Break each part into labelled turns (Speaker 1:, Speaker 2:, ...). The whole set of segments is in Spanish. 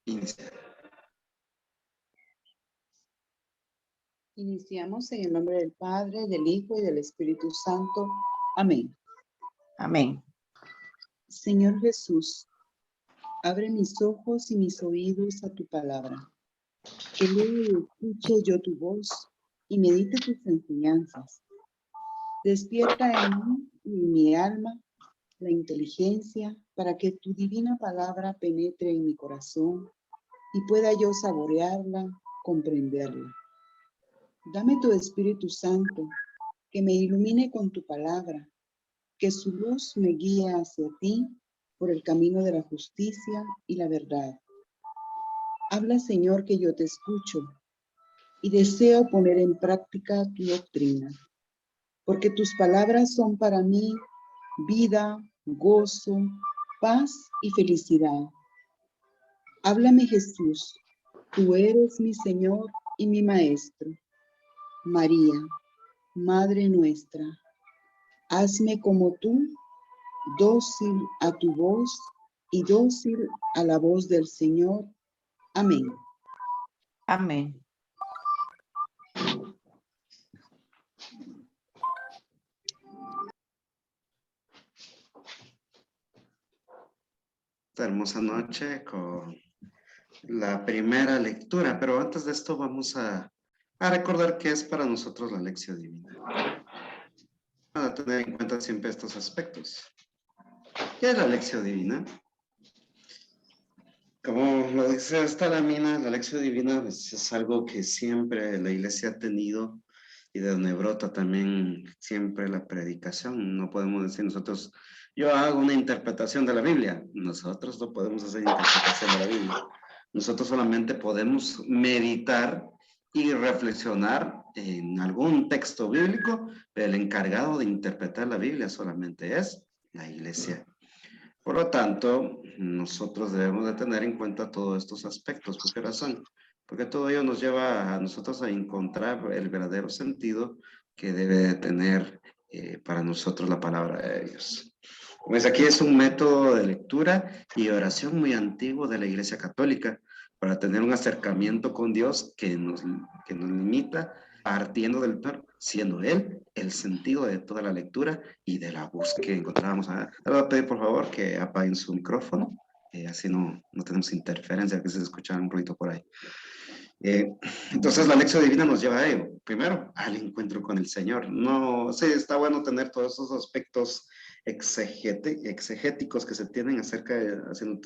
Speaker 1: Inicia.
Speaker 2: Iniciamos en el nombre del Padre, del Hijo y del Espíritu Santo. Amén.
Speaker 3: Amén.
Speaker 2: Señor Jesús, abre mis ojos y mis oídos a tu palabra. Que lea y escuche yo tu voz y medite tus enseñanzas. Despierta en mí y en mi alma la inteligencia para que tu divina palabra penetre en mi corazón y pueda yo saborearla, comprenderla. Dame tu Espíritu Santo, que me ilumine con tu palabra, que su luz me guíe hacia ti por el camino de la justicia y la verdad. Habla, Señor, que yo te escucho y deseo poner en práctica tu doctrina, porque tus palabras son para mí vida, gozo, paz y felicidad. Háblame, Jesús, tú eres mi Señor y mi Maestro. María, Madre nuestra, hazme como tú, dócil a tu voz y dócil a la voz del Señor. Amén.
Speaker 3: Amén.
Speaker 1: Esta hermosa noche con la primera lectura, pero antes de esto vamos a recordar qué es para nosotros la lección divina. Para tener en cuenta siempre estos aspectos. ¿Qué es la lección divina? Como lo dice esta lámina, la lección divina es algo que siempre la iglesia ha tenido y de donde brota también siempre la predicación. No podemos decir nosotros, yo hago una interpretación de la Biblia. Nosotros no podemos hacer interpretación de la Biblia. Nosotros solamente podemos meditar y reflexionar en algún texto bíblico, pero el encargado de interpretar la Biblia solamente es la iglesia. Por lo tanto, nosotros debemos de tener en cuenta todos estos aspectos. ¿Por qué razón? Porque todo ello nos lleva a nosotros a encontrar el verdadero sentido que debe de tener para nosotros la palabra de Dios. Pues aquí es un método de lectura y oración muy antiguo de la Iglesia Católica para tener un acercamiento con Dios que nos limita partiendo del verbo, siendo Él el sentido de toda la lectura y de la búsqueda que encontrábamos. Le voy a pedir por favor que apaguen su micrófono, así no tenemos interferencia, que se escucha un ruido por ahí. Entonces la lección divina nos lleva a ello, primero al encuentro con el Señor. No, sí, está bueno tener todos esos aspectos exegéticos que se tienen acerca de haciendo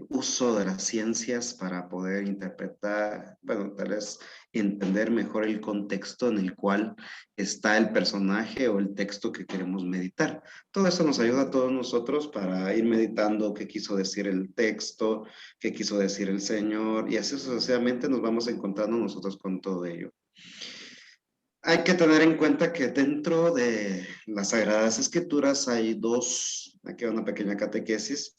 Speaker 1: uso de las ciencias para poder interpretar, bueno, tal vez entender mejor el contexto en el cual está el personaje o el texto que queremos meditar. Todo eso nos ayuda a todos nosotros para ir meditando qué quiso decir el texto, qué quiso decir el Señor, y así sucesivamente nos vamos encontrando nosotros con todo ello. Hay que tener en cuenta que dentro de las Sagradas Escrituras hay aquí una pequeña catequesis,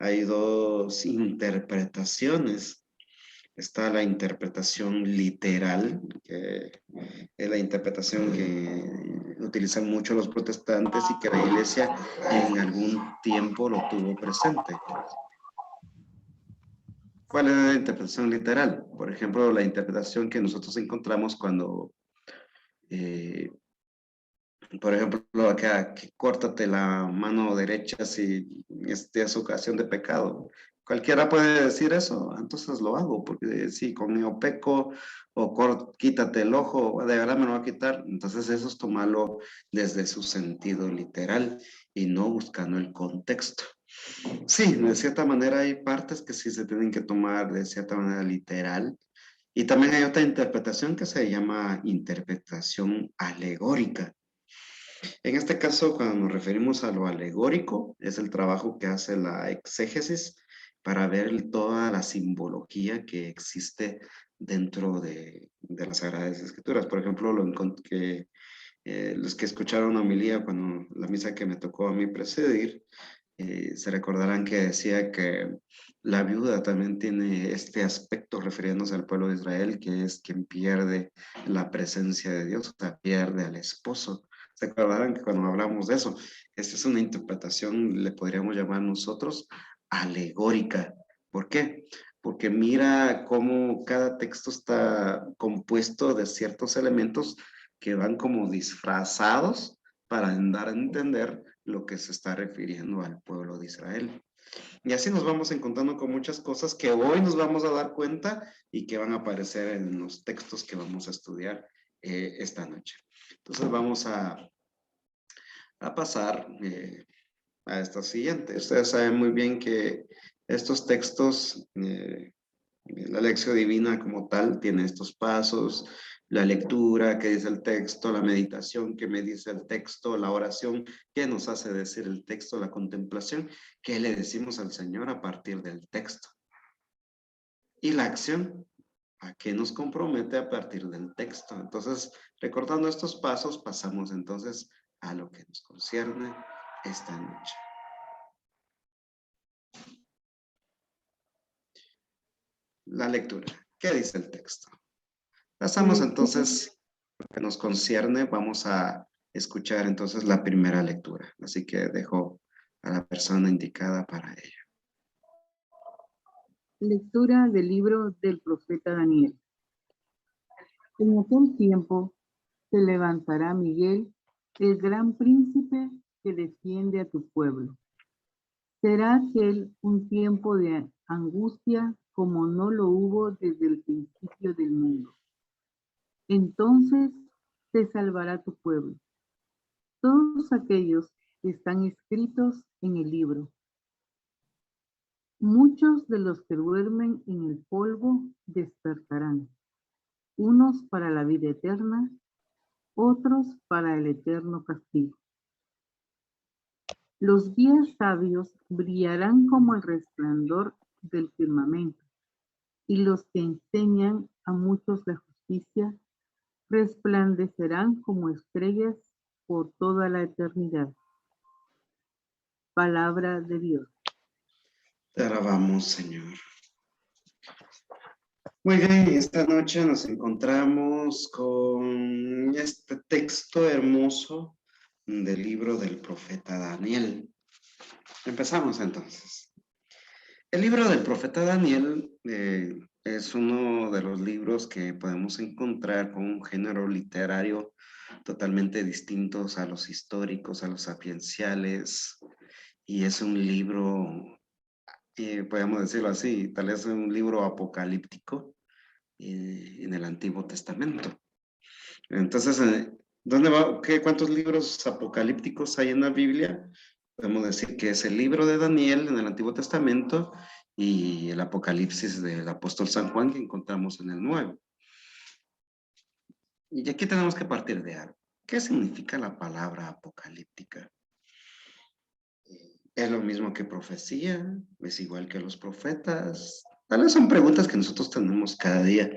Speaker 1: hay dos interpretaciones. Está la interpretación literal, que es la interpretación que utilizan mucho los protestantes y que la iglesia en algún tiempo lo tuvo presente. ¿Cuál es la interpretación literal? Por ejemplo, la interpretación que nosotros encontramos cuando, por ejemplo, acá, que córtate la mano derecha si es ocasión de pecado. Cualquiera puede decir eso, entonces lo hago, porque si conmigo peco o quítate el ojo, de verdad me lo va a quitar. Entonces eso es tomarlo desde su sentido literal y no buscando el contexto. Sí, de cierta manera hay partes que sí se tienen que tomar de cierta manera literal. Y también hay otra interpretación que se llama interpretación alegórica. En este caso, cuando nos referimos a lo alegórico, es el trabajo que hace la exégesis para ver toda la simbología que existe dentro de las Sagradas Escrituras. Por ejemplo, los que escucharon la homilía cuando la misa que me tocó a mí presidir, se recordarán que decía que la viuda también tiene este aspecto refiriéndose al pueblo de Israel, que es quien pierde la presencia de Dios, o sea, pierde al esposo. ¿Se acordarán que cuando hablamos de eso? Esta es una interpretación, le podríamos llamar nosotros, alegórica, ¿Por qué? Porque mira cómo cada texto está compuesto de ciertos elementos que van como disfrazados para dar a entender lo que se está refiriendo al pueblo de Israel. Y así nos vamos encontrando con muchas cosas que hoy nos vamos a dar cuenta y que van a aparecer en los textos que vamos a estudiar esta noche. Entonces vamos a pasar a esta siguiente. Ustedes saben muy bien que estos textos, la lección divina como tal, tiene estos pasos, la lectura, que dice el texto, la meditación, que me dice el texto, la oración, que nos hace decir el texto, la contemplación, que le decimos al Señor a partir del texto. Y la acción, a qué nos compromete a partir del texto. Entonces, recordando estos pasos, pasamos entonces a lo que nos concierne esta noche. La lectura. ¿Qué dice el texto? Pasamos entonces, lo que nos concierne, vamos a escuchar entonces la primera lectura. Así que dejo a la persona indicada para ello.
Speaker 4: Lectura del libro del profeta Daniel. En aquel tiempo se levantará Miguel, el gran príncipe que defiende a tu pueblo. Será aquel un tiempo de angustia como no lo hubo desde el principio del mundo. Entonces te salvará tu pueblo, todos aquellos que están escritos en el libro. Muchos de los que duermen en el polvo despertarán, unos para la vida eterna, otros para el eterno castigo. Los días sabios brillarán como el resplandor del firmamento, y los que enseñan a muchos la justicia resplandecerán como estrellas por toda la eternidad. Palabra de Dios.
Speaker 1: Te alabamos, Señor. Muy bien, esta noche nos encontramos con este texto hermoso del libro del profeta Daniel. Empezamos entonces. El libro del profeta Daniel es uno de los libros que podemos encontrar con un género literario totalmente distintos a los históricos, a los sapienciales, y es un libro, podemos decirlo así, tal vez un libro apocalíptico en el Antiguo Testamento. Entonces, ¿dónde va? ¿Cuántos libros apocalípticos hay en la Biblia? Podemos decir que es el libro de Daniel en el Antiguo Testamento y el Apocalipsis del apóstol San Juan que encontramos en el Nuevo. Y aquí tenemos que partir de algo. ¿Qué significa la palabra apocalíptica? ¿Es lo mismo que profecía? ¿Es igual que los profetas? Tal vez son preguntas que nosotros tenemos cada día.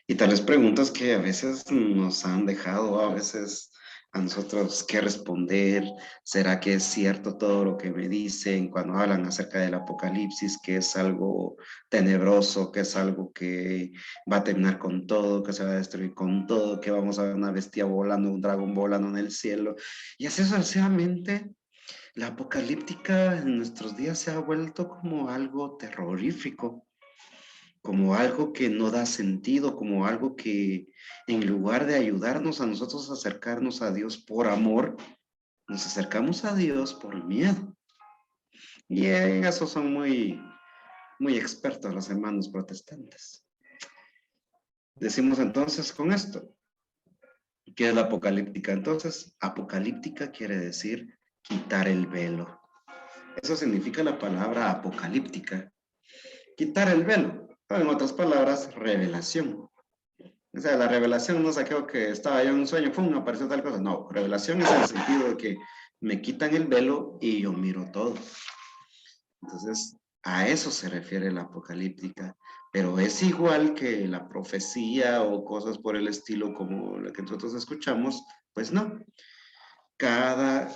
Speaker 1: Y tales preguntas que a veces nos han dejado, a veces a nosotros que responder. ¿Será que es cierto todo lo que me dicen cuando hablan acerca del apocalipsis, que es algo tenebroso, que es algo que va a terminar con todo, que se va a destruir con todo, que vamos a ver una bestia volando, un dragón volando en el cielo? Y así sucesivamente, la apocalíptica en nuestros días se ha vuelto como algo terrorífico, como algo que no da sentido, como algo que en lugar de ayudarnos a nosotros a acercarnos a Dios por amor, nos acercamos a Dios por miedo. Y en eso son muy expertos los hermanos protestantes. Decimos entonces con esto, ¿qué es la apocalíptica? Entonces, apocalíptica quiere decir quitar el velo. Eso significa la palabra apocalíptica. Quitar el velo. En otras palabras, revelación. O sea, la revelación no es aquello que estaba yo en un sueño, ¡pum!, apareció tal cosa. No, revelación es en el sentido de que me quitan el velo y yo miro todo. Entonces, a eso se refiere la apocalíptica. Pero es igual que la profecía o cosas por el estilo como la que nosotros escuchamos, pues no. Cada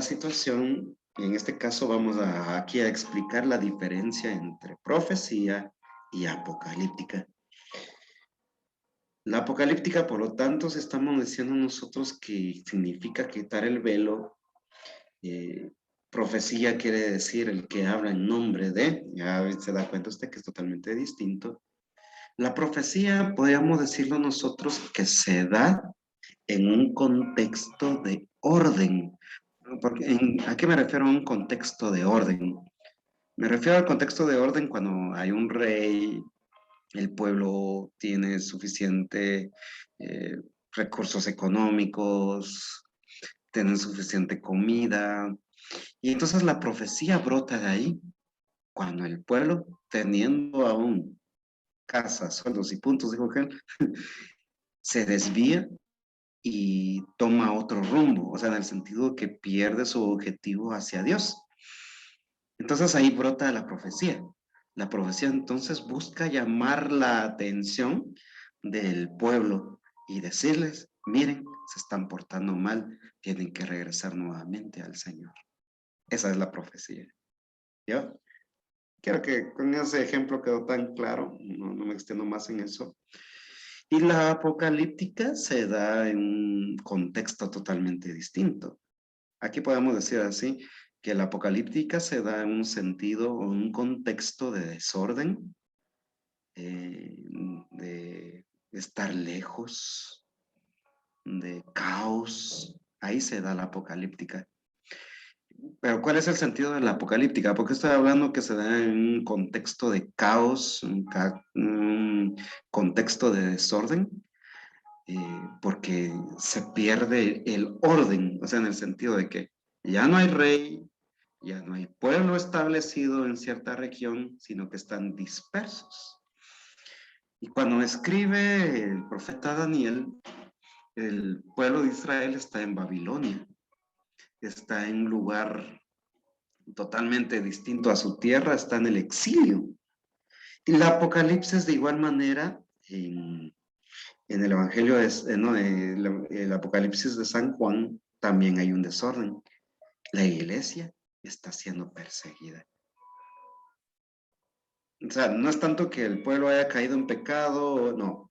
Speaker 1: situación, en este caso vamos aquí a explicar la diferencia entre profecía y apocalíptica. La apocalíptica, por lo tanto, se estamos diciendo nosotros que significa quitar el velo, Profecía quiere decir el que habla en nombre de, ya se da cuenta usted que es totalmente distinto. La profecía, podríamos decirlo nosotros, que se da en un contexto de orden. ¿A qué me refiero a un contexto de orden? Me refiero al contexto de orden cuando hay un rey, el pueblo tiene suficiente recursos económicos, tienen suficiente comida, y entonces la profecía brota de ahí, cuando el pueblo, teniendo aún casas, sueldos y puntos, dijo aquel, se desvía y toma otro rumbo, o sea, en el sentido que pierde su objetivo hacia Dios. Entonces ahí brota la profecía. La profecía entonces busca llamar la atención del pueblo y decirles, miren, se están portando mal, tienen que regresar nuevamente al Señor. Esa es la profecía. ¿Ya? Quiero que con ese ejemplo quedó tan claro, no me extiendo más en eso. Y la apocalíptica se da en un contexto totalmente distinto. Aquí podemos decir así, que la apocalíptica se da en un sentido o en un contexto de desorden, de estar lejos, de caos. Ahí se da la apocalíptica. Pero ¿cuál es el sentido de la apocalíptica? Porque estoy hablando que se da en un contexto de caos, un contexto de desorden, porque se pierde el orden, o sea, en el sentido de que ya no hay rey, ya no hay pueblo establecido en cierta región, sino que están dispersos. Y cuando escribe el profeta Daniel, el pueblo de Israel está en Babilonia, está en un lugar totalmente distinto a su tierra, está en el exilio. Y la Apocalipsis de igual manera, en el Evangelio, el Apocalipsis de San Juan, también hay un desorden. La iglesia está siendo perseguida. O sea, no es tanto que el pueblo haya caído en pecado, no,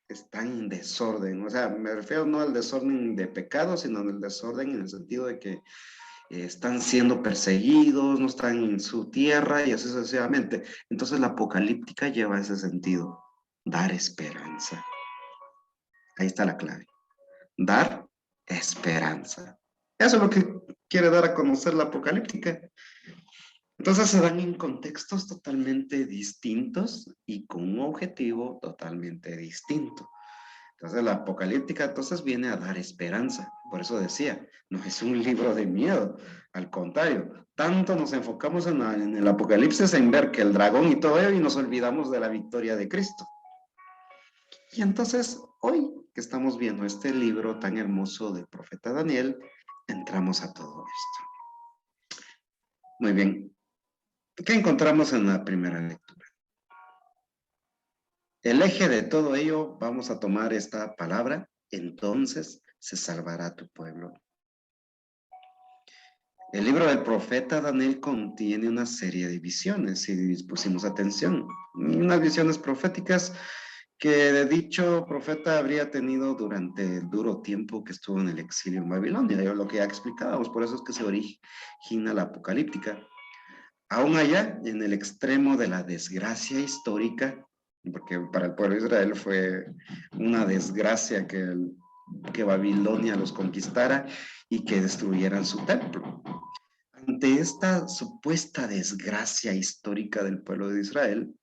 Speaker 1: están en desorden. O sea, me refiero no al desorden de pecado, sino al desorden en el sentido de que están siendo perseguidos, no están en su tierra y así sucesivamente. Entonces la apocalíptica lleva ese sentido, dar esperanza. Ahí está la clave, dar esperanza. Eso es lo que quiere dar a conocer la apocalíptica. Entonces se dan en contextos totalmente distintos y con un objetivo totalmente distinto. Entonces la apocalíptica entonces viene a dar esperanza. Por eso decía, no es un libro de miedo. Al contrario, tanto nos enfocamos en el apocalipsis en ver que el dragón y todo ello y nos olvidamos de la victoria de Cristo. Y entonces hoy que estamos viendo este libro tan hermoso del profeta Daniel, entramos a todo esto. Muy bien. ¿Qué encontramos en la primera lectura? El eje de todo ello, vamos a tomar esta palabra, entonces se salvará tu pueblo. El libro del profeta Daniel contiene una serie de visiones, si pusimos atención, unas visiones proféticas que de dicho profeta habría tenido durante el duro tiempo que estuvo en el exilio en Babilonia, lo que ya explicábamos, por eso es que se origina la apocalíptica. Aún allá, en el extremo de la desgracia histórica, porque para el pueblo de Israel fue una desgracia que Babilonia los conquistara y que destruyeran su templo. Ante esta supuesta desgracia histórica del pueblo de Israel,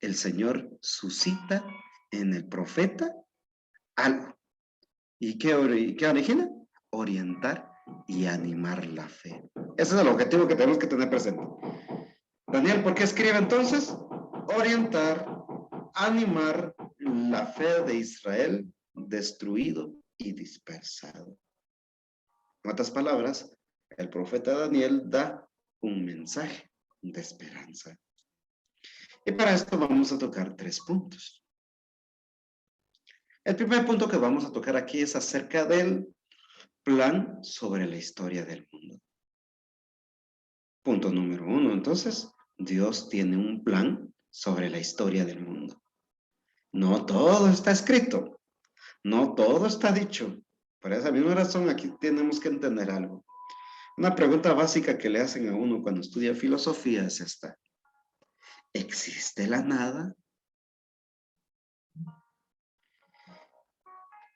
Speaker 1: el Señor suscita en el profeta algo. ¿Y qué origina? Orientar y animar la fe. Ese es el objetivo que tenemos que tener presente. Daniel, ¿por qué escribe entonces? Orientar, animar la fe de Israel destruido y dispersado. En otras palabras, el profeta Daniel da un mensaje de esperanza. Y para esto vamos a tocar 3 puntos. El primer punto que vamos a tocar aquí es acerca del plan sobre la historia del mundo. Punto número 1, entonces, Dios tiene un plan sobre la historia del mundo. No todo está escrito, no todo está dicho. Por esa misma razón aquí tenemos que entender algo. Una pregunta básica que le hacen a uno cuando estudia filosofía es esta. ¿Existe la nada?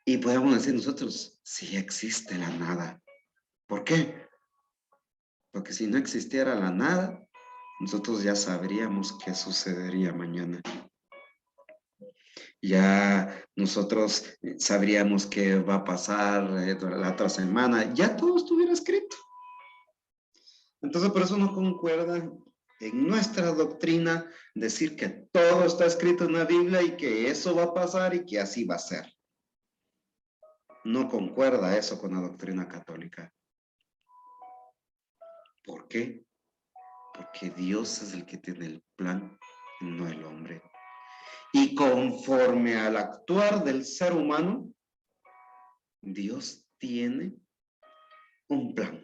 Speaker 1: Y podemos decir nosotros, sí existe la nada. ¿Por qué? Porque si no existiera la nada, nosotros ya sabríamos qué sucedería mañana. Ya nosotros sabríamos qué va a pasar la otra semana. Ya todo estuviera escrito. Entonces, por eso no concuerda en nuestra doctrina decir que todo está escrito en la Biblia y que eso va a pasar y que así va a ser. No concuerda eso con la doctrina católica. ¿Por qué? Porque Dios es el que tiene el plan, no el hombre. Y conforme al actuar del ser humano, Dios tiene un plan.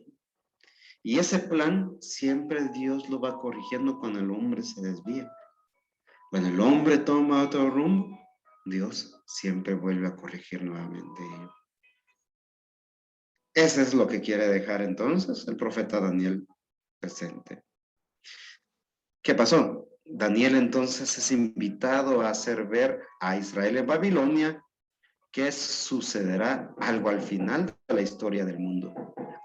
Speaker 1: Y ese plan siempre Dios lo va corrigiendo cuando el hombre se desvía. Cuando el hombre toma otro rumbo, Dios siempre vuelve a corregir nuevamente. Eso es lo que quiere dejar entonces el profeta Daniel presente. ¿Qué pasó? Daniel entonces es invitado a hacer ver a Israel en Babilonia que sucederá algo al final de la historia del mundo.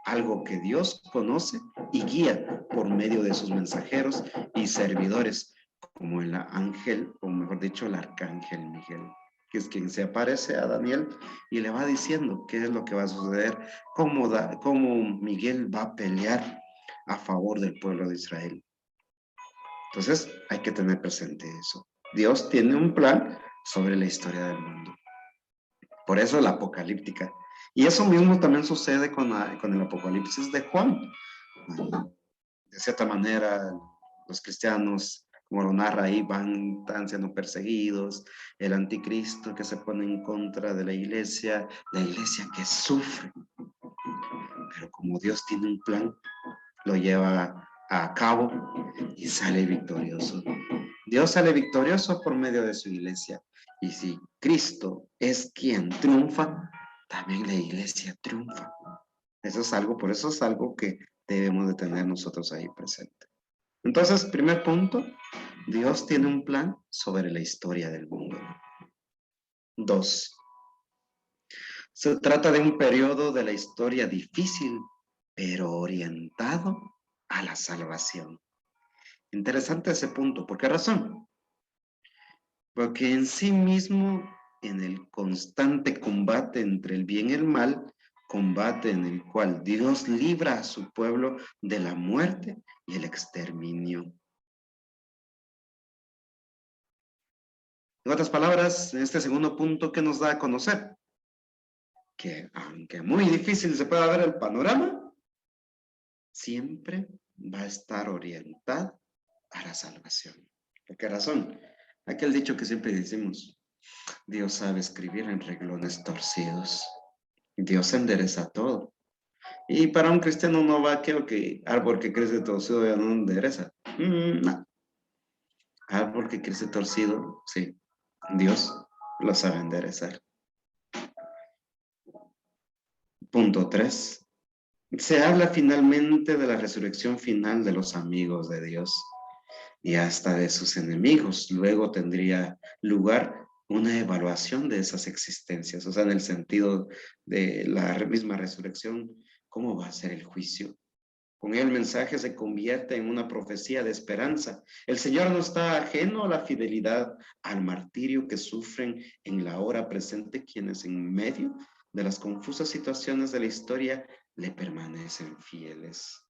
Speaker 1: Algo que Dios conoce y guía por medio de sus mensajeros y servidores, como el ángel, o mejor dicho, el arcángel Miguel, que es quien se aparece a Daniel y le va diciendo qué es lo que va a suceder, cómo Miguel va a pelear a favor del pueblo de Israel. Entonces, hay que tener presente eso. Dios tiene un plan sobre la historia del mundo. Por eso la apocalíptica. Y eso mismo también sucede con el Apocalipsis de Juan. De cierta manera, los cristianos, como lo narra ahí, están siendo perseguidos, el anticristo que se pone en contra de la iglesia que sufre. Pero como Dios tiene un plan, lo lleva a cabo y sale victorioso. Dios sale victorioso por medio de su iglesia. Y si Cristo es quien triunfa, también la iglesia triunfa. Por eso es algo que debemos de tener nosotros ahí presente. Entonces, primer punto, Dios tiene un plan sobre la historia del mundo. 2. Se trata de un periodo de la historia difícil, pero orientado a la salvación. Interesante ese punto. ¿Por qué razón? Porque en sí mismo, en el constante combate entre el bien y el mal, combate en el cual Dios libra a su pueblo de la muerte y el exterminio. En otras palabras, en este segundo punto, ¿qué nos da a conocer? Que aunque muy difícil se pueda ver el panorama, siempre va a estar orientado a la salvación. ¿Por qué razón? Aquel dicho que siempre decimos, Dios sabe escribir en renglones torcidos. Dios endereza todo. Y para un cristiano no va que árbol que crece torcido ya no endereza. No. Árbol que crece torcido, sí. Dios lo sabe enderezar. Punto 3. Se habla finalmente de la resurrección final de los amigos de Dios y hasta de sus enemigos. Luego tendría lugar una evaluación de esas existencias, o sea, en el sentido de la misma resurrección, ¿cómo va a ser el juicio? Con él el mensaje se convierte en una profecía de esperanza. El Señor no está ajeno a la fidelidad, al martirio que sufren en la hora presente quienes en medio de las confusas situaciones de la historia le permanecen fieles.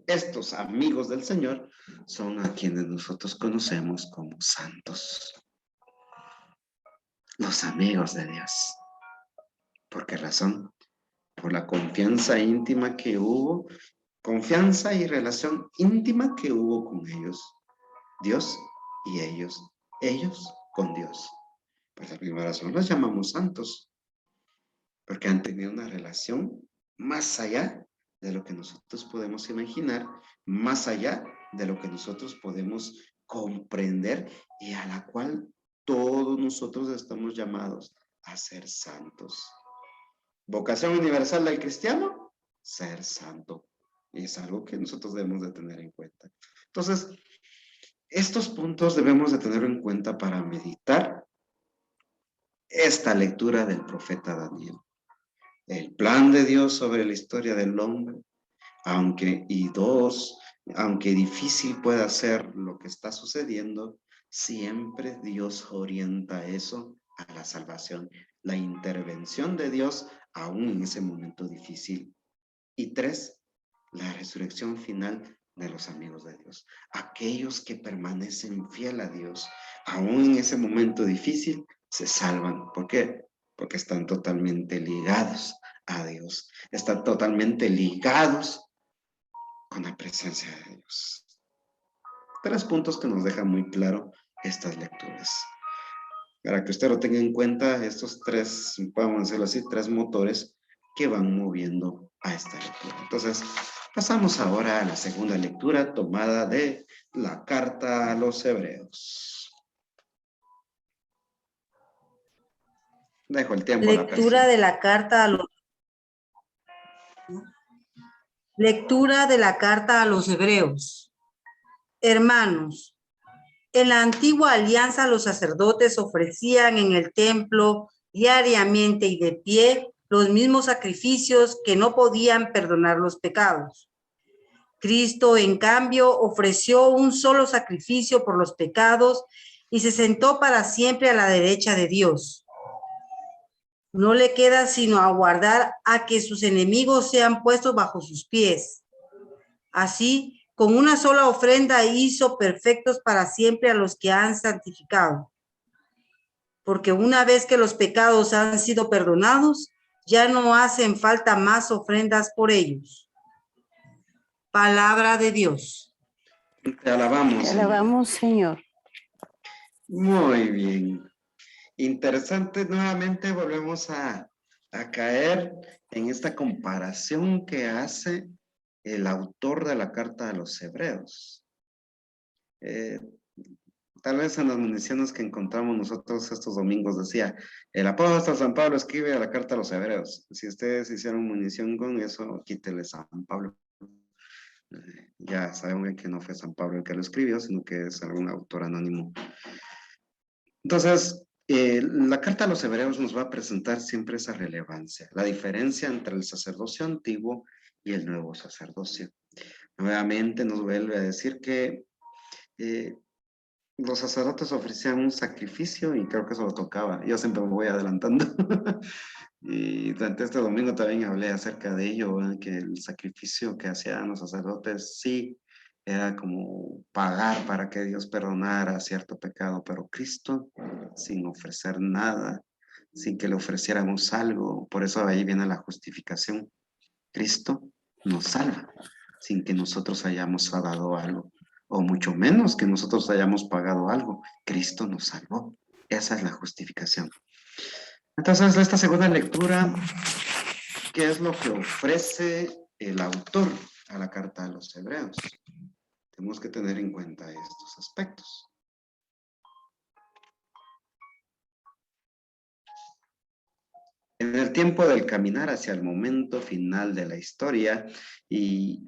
Speaker 1: Estos amigos del Señor son a quienes nosotros conocemos como santos. Los amigos de Dios. ¿Por qué razón? Por la confianza íntima que hubo, confianza y relación íntima que hubo con ellos. Dios y ellos con Dios. Por esa misma razón los llamamos santos, porque han tenido una relación más allá de lo que nosotros podemos imaginar, más allá de lo que nosotros podemos comprender y a la cual todos nosotros estamos llamados a ser santos. Vocación universal del cristiano, ser santo. Y es algo que nosotros debemos de tener en cuenta. Entonces, estos puntos debemos de tener en cuenta para meditar esta lectura del profeta Daniel. El plan de Dios sobre la historia del hombre, aunque difícil pueda ser lo que está sucediendo, siempre Dios orienta eso a la salvación, la intervención de Dios aún en ese momento difícil. Y 3, la resurrección final de los amigos de Dios, aquellos que permanecen fiel a Dios, aún en ese momento difícil, se salvan. ¿Por qué? Porque están totalmente ligados a Dios, están totalmente ligados con la presencia de Dios. 3 puntos que nos dejan muy claro estas lecturas. Para que usted lo tenga en cuenta, estos 3, podemos decirlo así, 3 motores que van moviendo a esta lectura. Entonces, pasamos ahora a la segunda lectura tomada de la carta a los Hebreos. Dejo el tiempo a la persona.
Speaker 5: Lectura de la carta a los Hebreos. Hermanos, en la antigua alianza los sacerdotes ofrecían en el templo diariamente y de pie los mismos sacrificios que no podían perdonar los pecados. Cristo, en cambio, ofreció un solo sacrificio por los pecados y se sentó para siempre a la derecha de Dios. No le queda sino aguardar a que sus enemigos sean puestos bajo sus pies. Así, con una sola ofrenda hizo perfectos para siempre a los que han santificado. Porque una vez que los pecados han sido perdonados, ya no hacen falta más ofrendas por ellos. Palabra de Dios.
Speaker 1: Te alabamos.
Speaker 6: Te alabamos, Señor.
Speaker 1: Muy bien. Interesante, nuevamente volvemos a caer en esta comparación que hace el autor de la carta a los Hebreos. Tal vez en las municiones que encontramos nosotros estos domingos decía, el apóstol San Pablo escribe a la carta a los Hebreos. Si ustedes hicieron munición con eso, quítele San Pablo. Ya sabemos que no fue San Pablo el que lo escribió, sino que es algún autor anónimo. Entonces, la carta a los Hebreos nos va a presentar siempre esa relevancia, la diferencia entre el sacerdocio antiguo y el nuevo sacerdocio. Nuevamente nos vuelve a decir que los sacerdotes ofrecían un sacrificio y creo que eso lo tocaba. Yo siempre me voy adelantando. Y durante este domingo también hablé acerca de ello, ¿verdad? Que el sacrificio que hacían los sacerdotes sí era como pagar para que Dios perdonara cierto pecado, pero Cristo, sin ofrecer nada, sin que le ofreciéramos algo, por eso ahí viene la justificación. Cristo nos salva, sin que nosotros hayamos dado algo, o mucho menos que nosotros hayamos pagado algo. Cristo nos salvó. Esa es la justificación. Entonces, esta segunda lectura, ¿qué es lo que ofrece el autor a la carta a los Hebreos? Tenemos que tener en cuenta estos aspectos. En el tiempo del caminar hacia el momento final de la historia y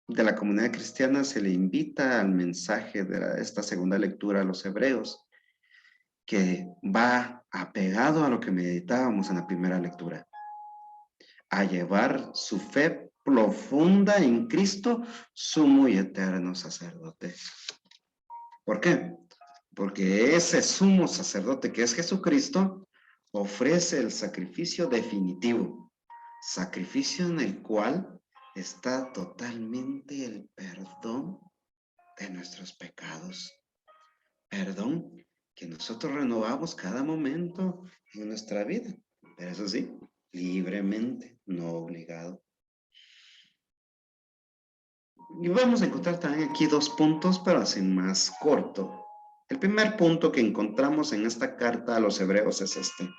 Speaker 1: de la comunidad cristiana se le invita al mensaje de esta segunda lectura a los Hebreos, que va apegado a lo que meditábamos en la primera lectura, a llevar su fe profunda en Cristo, sumo y eterno sacerdote. ¿Por qué? Porque ese sumo sacerdote que es Jesucristo ofrece el sacrificio definitivo, sacrificio en el cual está totalmente el perdón de nuestros pecados. Perdón que nosotros renovamos cada momento en nuestra vida, pero eso sí, libremente, no obligado. Y vamos a encontrar también aquí 2 puntos, pero así más corto. El primer punto que encontramos en esta carta a los Hebreos es este.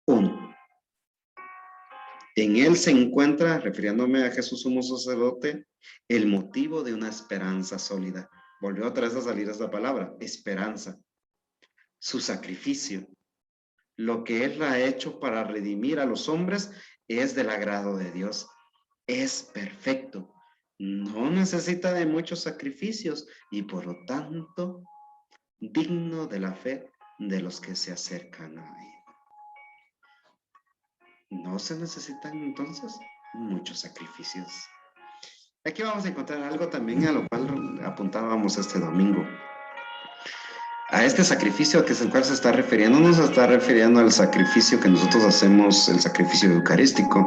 Speaker 1: 1. En él se encuentra, refiriéndome a Jesús sumo sacerdote, el motivo de una esperanza sólida. Volvió otra vez a salir esta palabra, esperanza. Su sacrificio. Lo que él ha hecho para redimir a los hombres es del agrado de Dios. es perfecto, no necesita de muchos sacrificios y por lo tanto digno de la fe de los que se acercan a él. No se necesitan entonces muchos sacrificios. Aquí vamos a encontrar algo también a lo cual apuntábamos este domingo. A este sacrificio que es el cual se está refiriendo, no se está refiriendo al sacrificio que nosotros hacemos, el sacrificio eucarístico.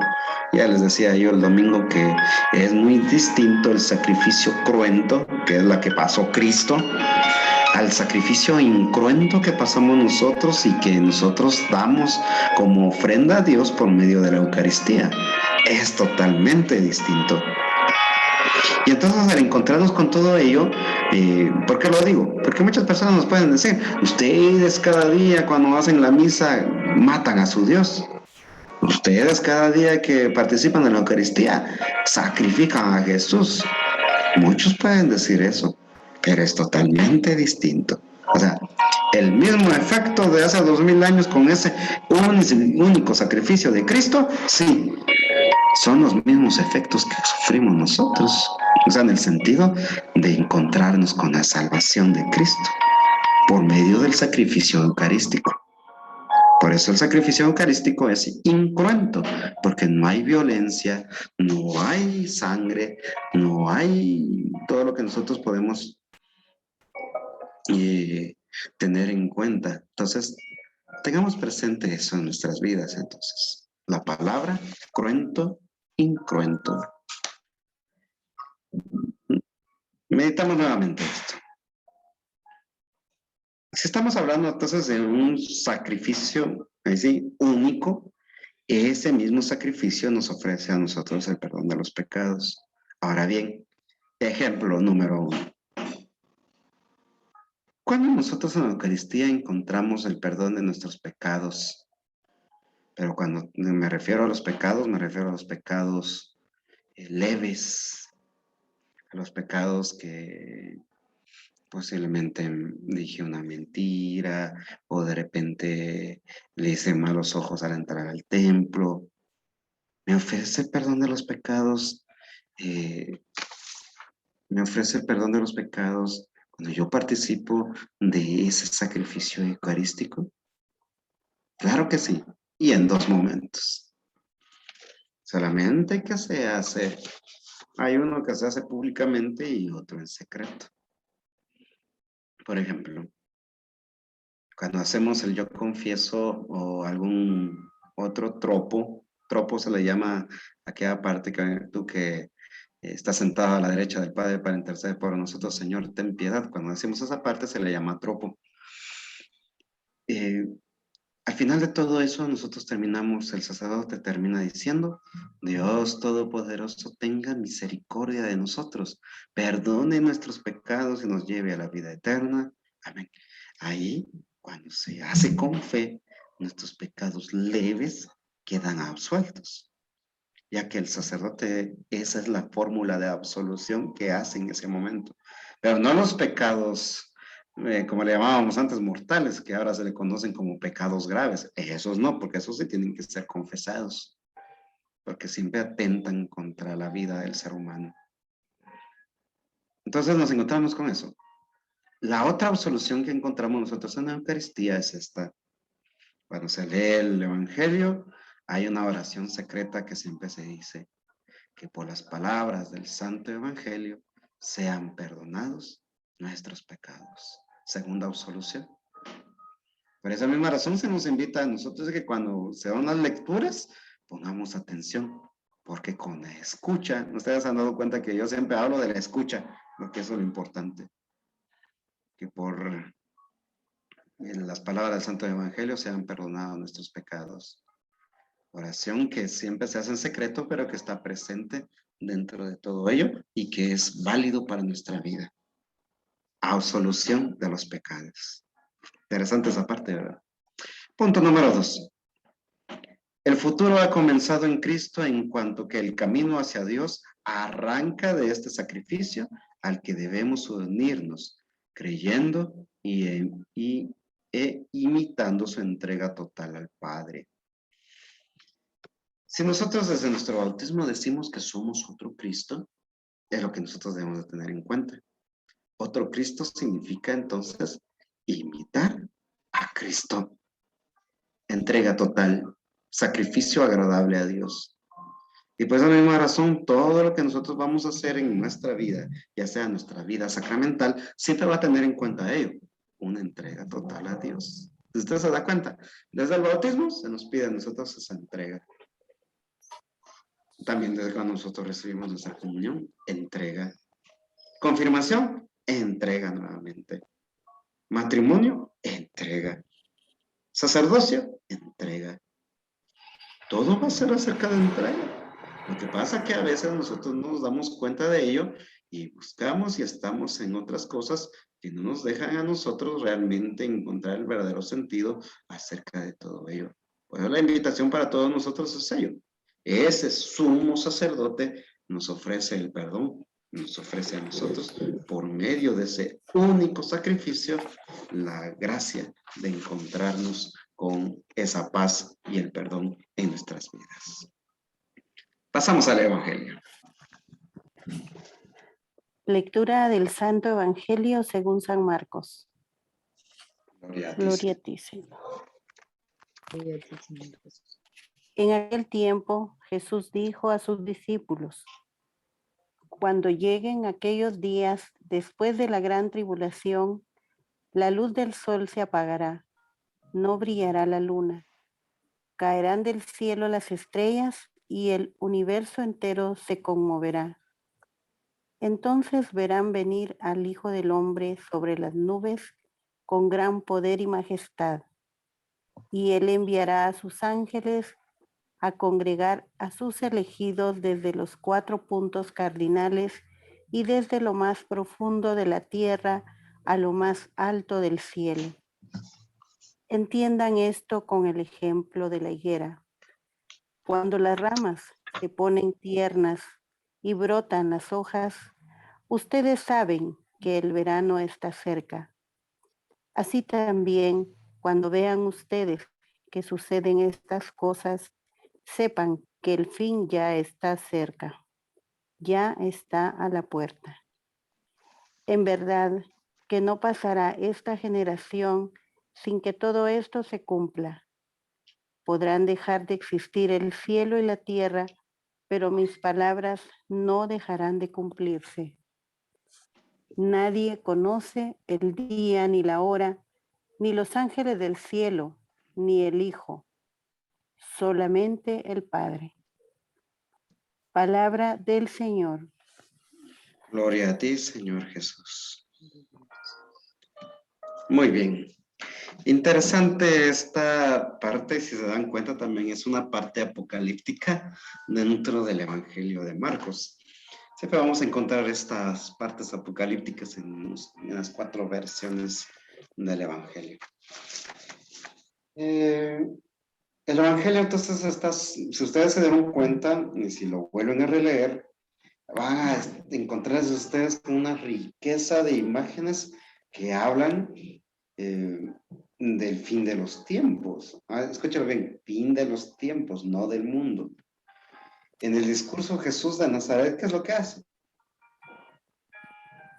Speaker 1: Ya les decía yo el domingo que es muy distinto el sacrificio cruento, que es la que pasó Cristo, al sacrificio incruento que pasamos nosotros y que nosotros damos como ofrenda a Dios por medio de la Eucaristía. Es totalmente distinto. Y entonces al encontrarnos con todo ello, ¿por qué lo digo? Porque muchas personas nos pueden decir, ustedes cada día cuando hacen la misa matan a su Dios. Ustedes cada día que participan en la Eucaristía sacrifican a Jesús. Muchos pueden decir eso, pero es totalmente distinto. O sea, el mismo efecto de hace 2000 años con ese único sacrificio de Cristo, sí, son los mismos efectos que sufrimos nosotros. O sea, en el sentido de encontrarnos con la salvación de Cristo por medio del sacrificio eucarístico. Por eso el sacrificio eucarístico es incruento, porque no hay violencia, no hay sangre, no hay todo lo que nosotros podemos tener en cuenta. Entonces, tengamos presente eso en nuestras vidas, entonces. La palabra cruento, incruento. Meditamos nuevamente esto. Si estamos hablando entonces de un sacrificio así único, ese mismo sacrificio nos ofrece a nosotros el perdón de los pecados. Ahora bien, ejemplo número 1. Cuando nosotros en la Eucaristía encontramos el perdón de nuestros pecados, pero cuando me refiero a los pecados, me refiero a los pecados leves, a los pecados que posiblemente dije una mentira o de repente le hice malos ojos al entrar al templo. Me ofrece el perdón de los pecados, me ofrece el perdón de los pecados cuando yo participo de ese sacrificio eucarístico. Claro que sí, y en 2 momentos. Solamente que se hace, hay uno que se hace públicamente y otro en secreto. Por ejemplo, cuando hacemos el yo confieso o algún otro tropo se le llama a aquella parte que tú que estás sentado a la derecha del Padre para interceder por nosotros, Señor, ten piedad. Cuando decimos esa parte se le llama tropo. Al final de todo eso, nosotros terminamos, el sacerdote termina diciendo, Dios Todopoderoso tenga misericordia de nosotros, perdone nuestros pecados y nos lleve a la vida eterna. Amén. Ahí, cuando se hace con fe, nuestros pecados leves quedan absueltos, ya que el sacerdote, esa es la fórmula de absolución que hace en ese momento. Pero no los pecados como le llamábamos antes, mortales, que ahora se le conocen como pecados graves. Esos no, porque esos sí tienen que ser confesados, porque siempre atentan contra la vida del ser humano. Entonces nos encontramos con eso. La otra absolución que encontramos nosotros en la Eucaristía es esta. Cuando se lee el Evangelio, hay una oración secreta que siempre se dice, que por las palabras del Santo Evangelio sean perdonados nuestros pecados. Segunda absolución. Por esa misma razón se nos invita a nosotros que cuando se dan las lecturas, pongamos atención, porque con la escucha, ustedes han dado cuenta que yo siempre hablo de la escucha, porque eso es lo importante, que por las palabras del Santo Evangelio sean perdonados nuestros pecados. Oración que siempre se hace en secreto, pero que está presente dentro de todo ello y que es válido para nuestra vida. Absolución de los pecados. Interesante esa parte, ¿verdad? Punto número 2. El futuro ha comenzado en Cristo en cuanto que el camino hacia Dios arranca de este sacrificio al que debemos unirnos, creyendo e imitando su entrega total al Padre. Si nosotros desde nuestro bautismo decimos que somos otro Cristo, es lo que nosotros debemos de tener en cuenta. Otro Cristo significa entonces imitar a Cristo. Entrega total, sacrificio agradable a Dios. Y por esa misma razón, todo lo que nosotros vamos a hacer en nuestra vida, ya sea nuestra vida sacramental, siempre va a tener en cuenta ello, una entrega total a Dios. Si usted se da cuenta, desde el bautismo se nos pide a nosotros esa entrega. También desde cuando nosotros recibimos nuestra comunión, entrega. Confirmación, entrega nuevamente. Matrimonio, entrega. Sacerdocio, entrega. Todo va a ser acerca de entrega. Lo que pasa es que a veces nosotros no nos damos cuenta de ello y buscamos y estamos en otras cosas que no nos dejan a nosotros realmente encontrar el verdadero sentido acerca de todo ello. Por eso la invitación para todos nosotros es ello. Ese sumo sacerdote nos ofrece el perdón, nos ofrece a nosotros por medio de ese único sacrificio la gracia de encontrarnos con esa paz y el perdón en nuestras vidas. Pasamos al Evangelio.
Speaker 6: Lectura del Santo Evangelio según San Marcos.
Speaker 1: Gloria a ti,
Speaker 6: Gloria a
Speaker 1: Señor.
Speaker 6: ti, Señor.
Speaker 2: Gloria a ti, Señor Jesús.
Speaker 6: En aquel tiempo Jesús dijo a sus discípulos: cuando lleguen aquellos días después de la gran tribulación, la luz del sol se apagará, no brillará la luna, caerán del cielo las estrellas y el universo entero se conmoverá. Entonces verán venir al Hijo del Hombre sobre las nubes con gran poder y majestad, y Él enviará a sus ángeles a congregar a sus elegidos desde los 4 puntos cardinales y desde lo más profundo de la tierra a lo más alto del cielo. Entiendan esto con el ejemplo de la higuera. Cuando las ramas se ponen tiernas y brotan las hojas, ustedes saben que el verano está cerca. Así también, cuando vean ustedes que suceden estas cosas, sepan que el fin ya está cerca, ya está a la puerta. En verdad que no pasará esta generación sin que todo esto se cumpla. Podrán dejar de existir el cielo y la tierra, pero mis palabras no dejarán de cumplirse. Nadie conoce el día ni la hora, ni los ángeles del cielo, ni el Hijo, solamente el Padre. Palabra del Señor.
Speaker 1: Gloria a ti, Señor Jesús. Muy bien. Interesante esta parte, si se dan cuenta, también es una parte apocalíptica dentro del Evangelio de Marcos. Siempre vamos a encontrar estas partes apocalípticas en las 4 versiones del Evangelio. El Evangelio, entonces, si ustedes se dieron cuenta, y si lo vuelven a releer, van a encontrarse ustedes con una riqueza de imágenes que hablan del fin de los tiempos. Escúchalo bien, fin de los tiempos, no del mundo. En el discurso Jesús de Nazaret, ¿qué es lo que hace?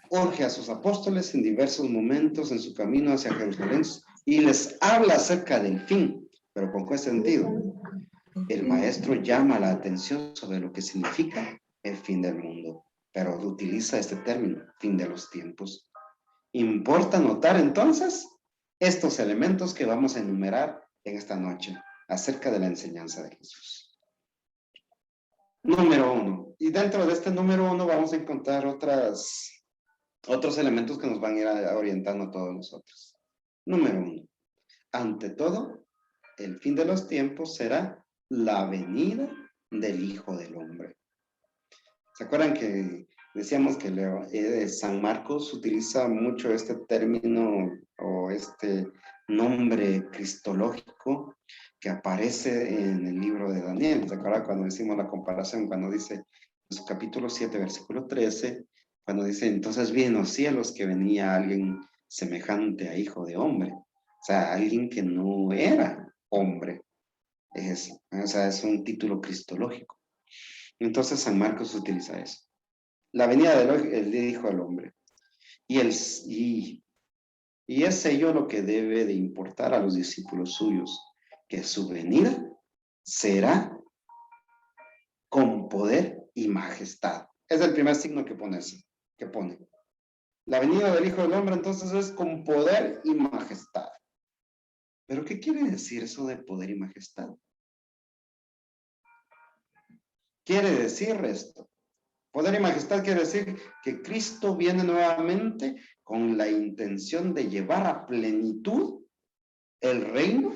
Speaker 1: Urge a sus apóstoles en diversos momentos en su camino hacia Jerusalén y les habla acerca del fin, pero ¿con qué sentido? El maestro llama la atención sobre lo que significa el fin del mundo, pero utiliza este término, fin de los tiempos. Importa notar entonces estos elementos que vamos a enumerar en esta noche acerca de la enseñanza de Jesús. Número 1. Y dentro de este número 1 vamos a encontrar otros elementos que nos van a ir orientando a todos nosotros. Número 1. Ante todo, el fin de los tiempos será la venida del Hijo del Hombre. ¿Se acuerdan que decíamos que San Marcos utiliza mucho este término o este nombre cristológico que aparece en el libro de Daniel? ¿Se acuerdan cuando decimos la comparación? Cuando dice en su capítulo 7, versículo 13, cuando dice, entonces vi en los cielos que venía alguien semejante a Hijo de Hombre. O sea, alguien que no era hombre. O sea, es un título cristológico. Entonces San Marcos utiliza eso. La venida del Hijo del Hombre. Y es ello lo que debe de importar a los discípulos suyos, que su venida será con poder y majestad. Es el primer signo que pone. La venida del Hijo del Hombre entonces es con poder y majestad. ¿Pero qué quiere decir eso de poder y majestad? Quiere decir esto. Poder y majestad quiere decir que Cristo viene nuevamente con la intención de llevar a plenitud el reino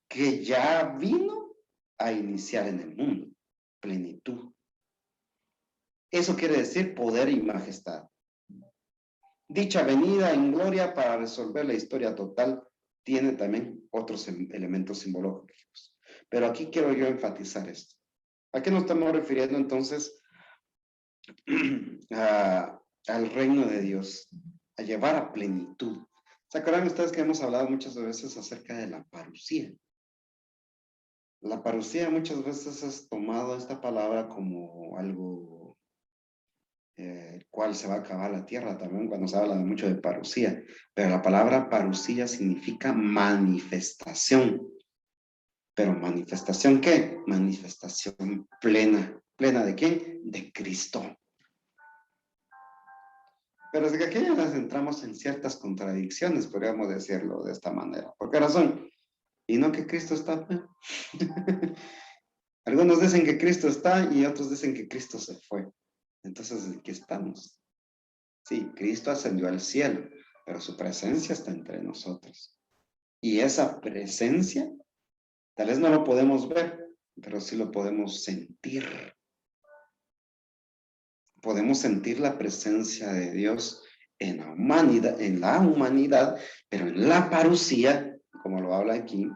Speaker 1: que ya vino a iniciar en el mundo. Plenitud. Eso quiere decir poder y majestad. Dicha venida en gloria para resolver la historia total tiene también otros elementos simbológicos. Pero aquí quiero yo enfatizar esto. ¿A qué nos estamos refiriendo entonces? Al reino de Dios, a llevar a plenitud. ¿Se acuerdan ustedes que hemos hablado muchas veces acerca de la parusía? La parusía muchas veces es tomado esta palabra como algo cual se va a acabar la tierra también cuando se habla mucho de parusía, pero la palabra parusía significa manifestación. ¿Pero manifestación qué? Manifestación plena. ¿Plena de quién? De Cristo. Pero desde que aquí ya nos entramos en ciertas contradicciones, podríamos decirlo de esta manera. ¿Por qué razón? Y no que Cristo está. Algunos dicen que Cristo está y otros dicen que Cristo se fue. Entonces, ¿de qué estamos? Sí, Cristo ascendió al cielo, pero su presencia está entre nosotros. Y esa presencia, tal vez no lo podemos ver, pero sí lo podemos sentir. Podemos sentir la presencia de Dios en la humanidad, pero en la parusía, como lo habla aquí,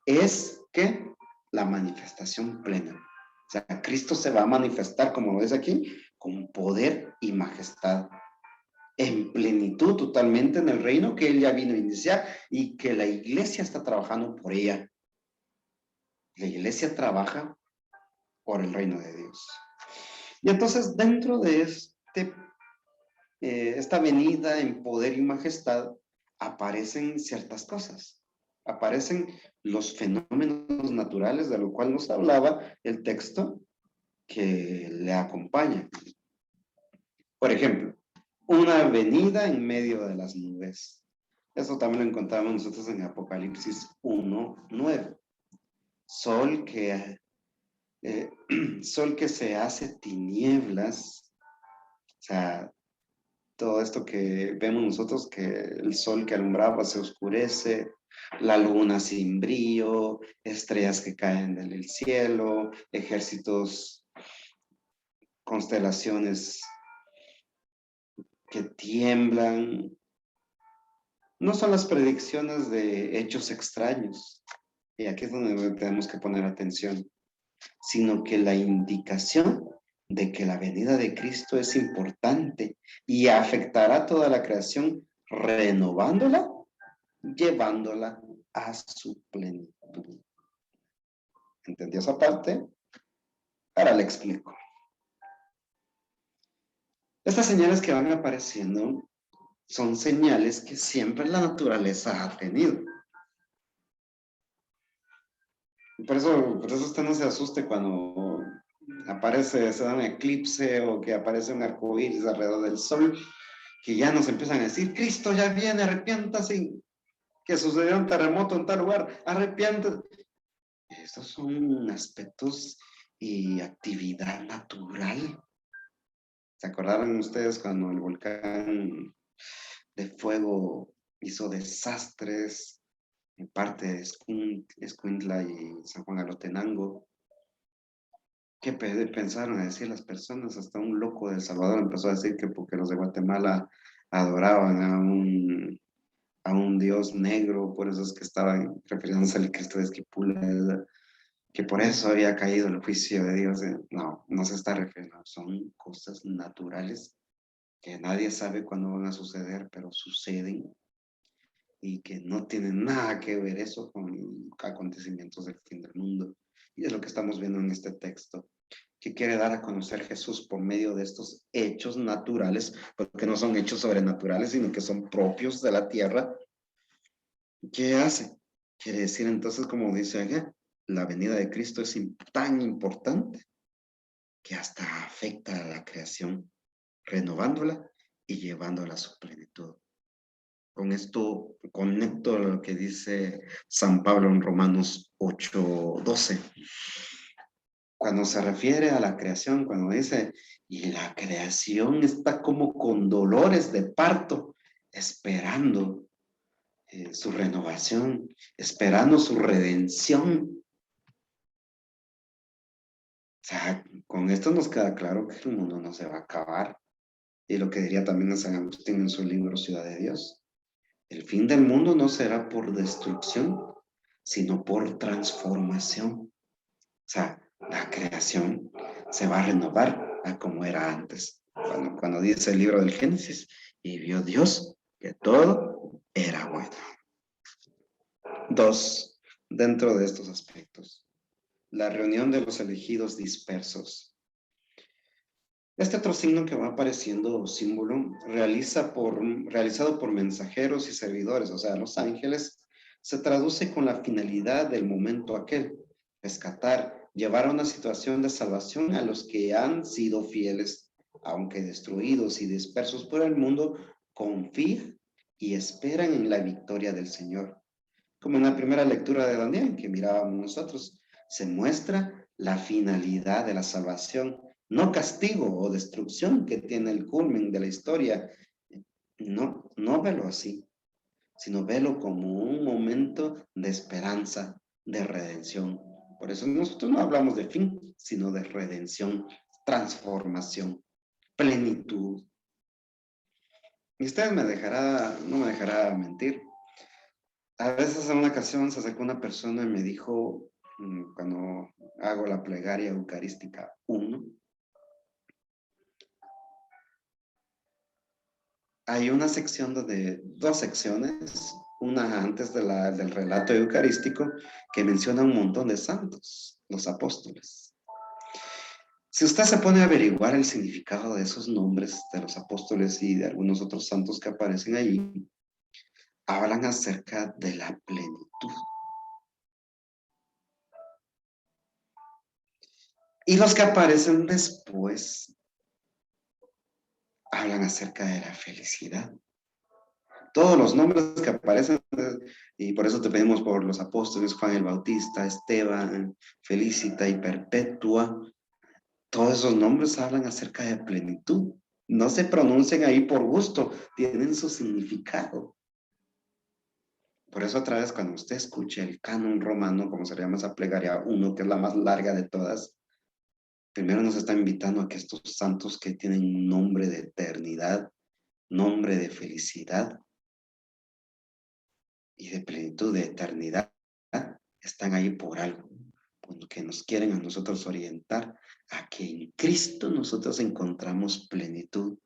Speaker 1: es que la manifestación plena. O sea, Cristo se va a manifestar, como lo dice aquí, con poder y majestad, en plenitud totalmente en el reino que Él ya vino a iniciar y que la iglesia está trabajando por ella. La iglesia trabaja por el reino de Dios. Y entonces dentro de esta venida en poder y majestad aparecen ciertas cosas. Aparecen los fenómenos naturales de lo cual nos hablaba el texto que le acompaña. Por ejemplo, una venida en medio de las nubes. Eso también lo encontramos nosotros en Apocalipsis 1:9. Sol que se hace tinieblas, o sea, todo esto que vemos nosotros, que el sol que alumbraba se oscurece, la luna sin brillo, estrellas que caen del cielo, ejércitos, constelaciones que tiemblan. No son las predicciones de hechos extraños, y aquí es donde tenemos que poner atención, sino que la indicación de que la venida de Cristo es importante y afectará a toda la creación, renovándola, llevándola a su plenitud. ¿Entendió esa parte? Ahora le explico. Estas señales que van apareciendo son señales que siempre la naturaleza ha tenido. Por eso usted no se asuste cuando se da un eclipse o que aparece un arcoíris alrededor del sol, que ya nos empiezan a decir, Cristo ya viene, arrepiéntase, que sucedió un terremoto en tal lugar, arrepiéntase. Estos son aspectos y actividad natural. ¿Se acordaron ustedes cuando el volcán de fuego hizo desastres en parte de Escuintla y San Juan Alotenango? ¿Qué pensaron a decir las personas? Hasta un loco de El Salvador empezó a decir que porque los de Guatemala adoraban a un dios negro, por eso es que estaban refiriéndose al Cristo de Esquipula, que por eso había caído el juicio de Dios. No, no se está refiriendo, son cosas naturales que nadie sabe cuándo van a suceder, pero suceden. y que no tiene nada que ver eso con acontecimientos del fin del mundo. Y es lo que estamos viendo en este texto, que quiere dar a conocer Jesús por medio de estos hechos naturales, porque no son hechos sobrenaturales, sino que son propios de la tierra. ¿Qué hace? Quiere decir entonces, como dice acá, la venida de Cristo es tan importante que hasta afecta a la creación, renovándola y llevándola a su plenitud. Con esto conecto lo que dice San Pablo en Romanos 8:12. Cuando se refiere a la creación, cuando dice, y la creación está como con dolores de parto, esperando su renovación, esperando su redención. O sea, con esto nos queda claro que el mundo no se va a acabar. Y lo que diría también San Agustín en su libro Ciudad de Dios. El fin del mundo no será por destrucción, sino por transformación. O sea, la creación se va a renovar a como era antes. Cuando dice el libro del Génesis, y vio Dios que todo era bueno. 2. Dentro de estos aspectos, la reunión de los elegidos dispersos. Este otro signo que va apareciendo, símbolo, realizado por mensajeros y servidores, o sea, los ángeles, se traduce con la finalidad del momento aquel, rescatar, llevar a una situación de salvación a los que han sido fieles, aunque destruidos y dispersos por el mundo, confían y esperan en la victoria del Señor. Como en la primera lectura de Daniel que mirábamos nosotros, se muestra la finalidad de la salvación, no castigo o destrucción que tiene el culmen de la historia. No velo así, sino velo como un momento de esperanza, de redención. Por eso nosotros no hablamos de fin, sino de redención, transformación, plenitud. Y usted no me dejará mentir. A veces en una ocasión se acercó una persona y me dijo, cuando hago la plegaria eucarística 1, hay una sección de 2 secciones, una antes del relato eucarístico, que menciona un montón de santos, los apóstoles. Si usted se pone a averiguar el significado de esos nombres de los apóstoles y de algunos otros santos que aparecen allí, hablan acerca de la plenitud. Y los que aparecen después hablan acerca de la felicidad. Todos los nombres que aparecen, y por eso te pedimos por los apóstoles, Juan el Bautista, Esteban, Felicita y Perpetua, todos esos nombres hablan acerca de plenitud. No se pronuncian ahí por gusto, tienen su significado. Por eso otra vez cuando usted escuche el canon romano, como se llama esa plegaria 1, que es la más larga de todas, primero nos está invitando a que estos santos que tienen un nombre de eternidad, nombre de felicidad y de plenitud, de eternidad, están ahí por algo, porque nos quieren a nosotros orientar a que en Cristo nosotros encontramos plenitud.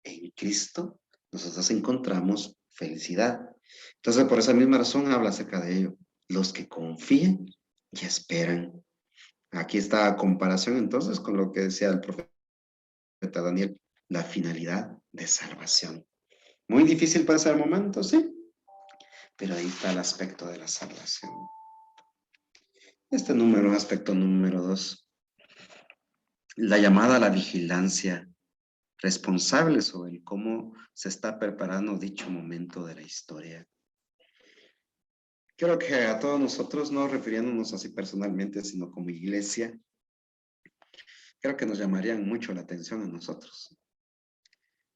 Speaker 1: En Cristo nosotros encontramos felicidad. Entonces, por esa misma razón habla acerca de ello. Los que confían y esperan. Aquí está a comparación entonces con lo que decía el profeta Daniel, la finalidad de salvación. Muy difícil para ese momento, sí, pero ahí está el aspecto de la salvación. Aspecto número 2, la llamada a la vigilancia responsable sobre cómo se está preparando dicho momento de la historia. Creo que a todos nosotros, no refiriéndonos así personalmente, sino como iglesia, creo que nos llamarían mucho la atención a nosotros.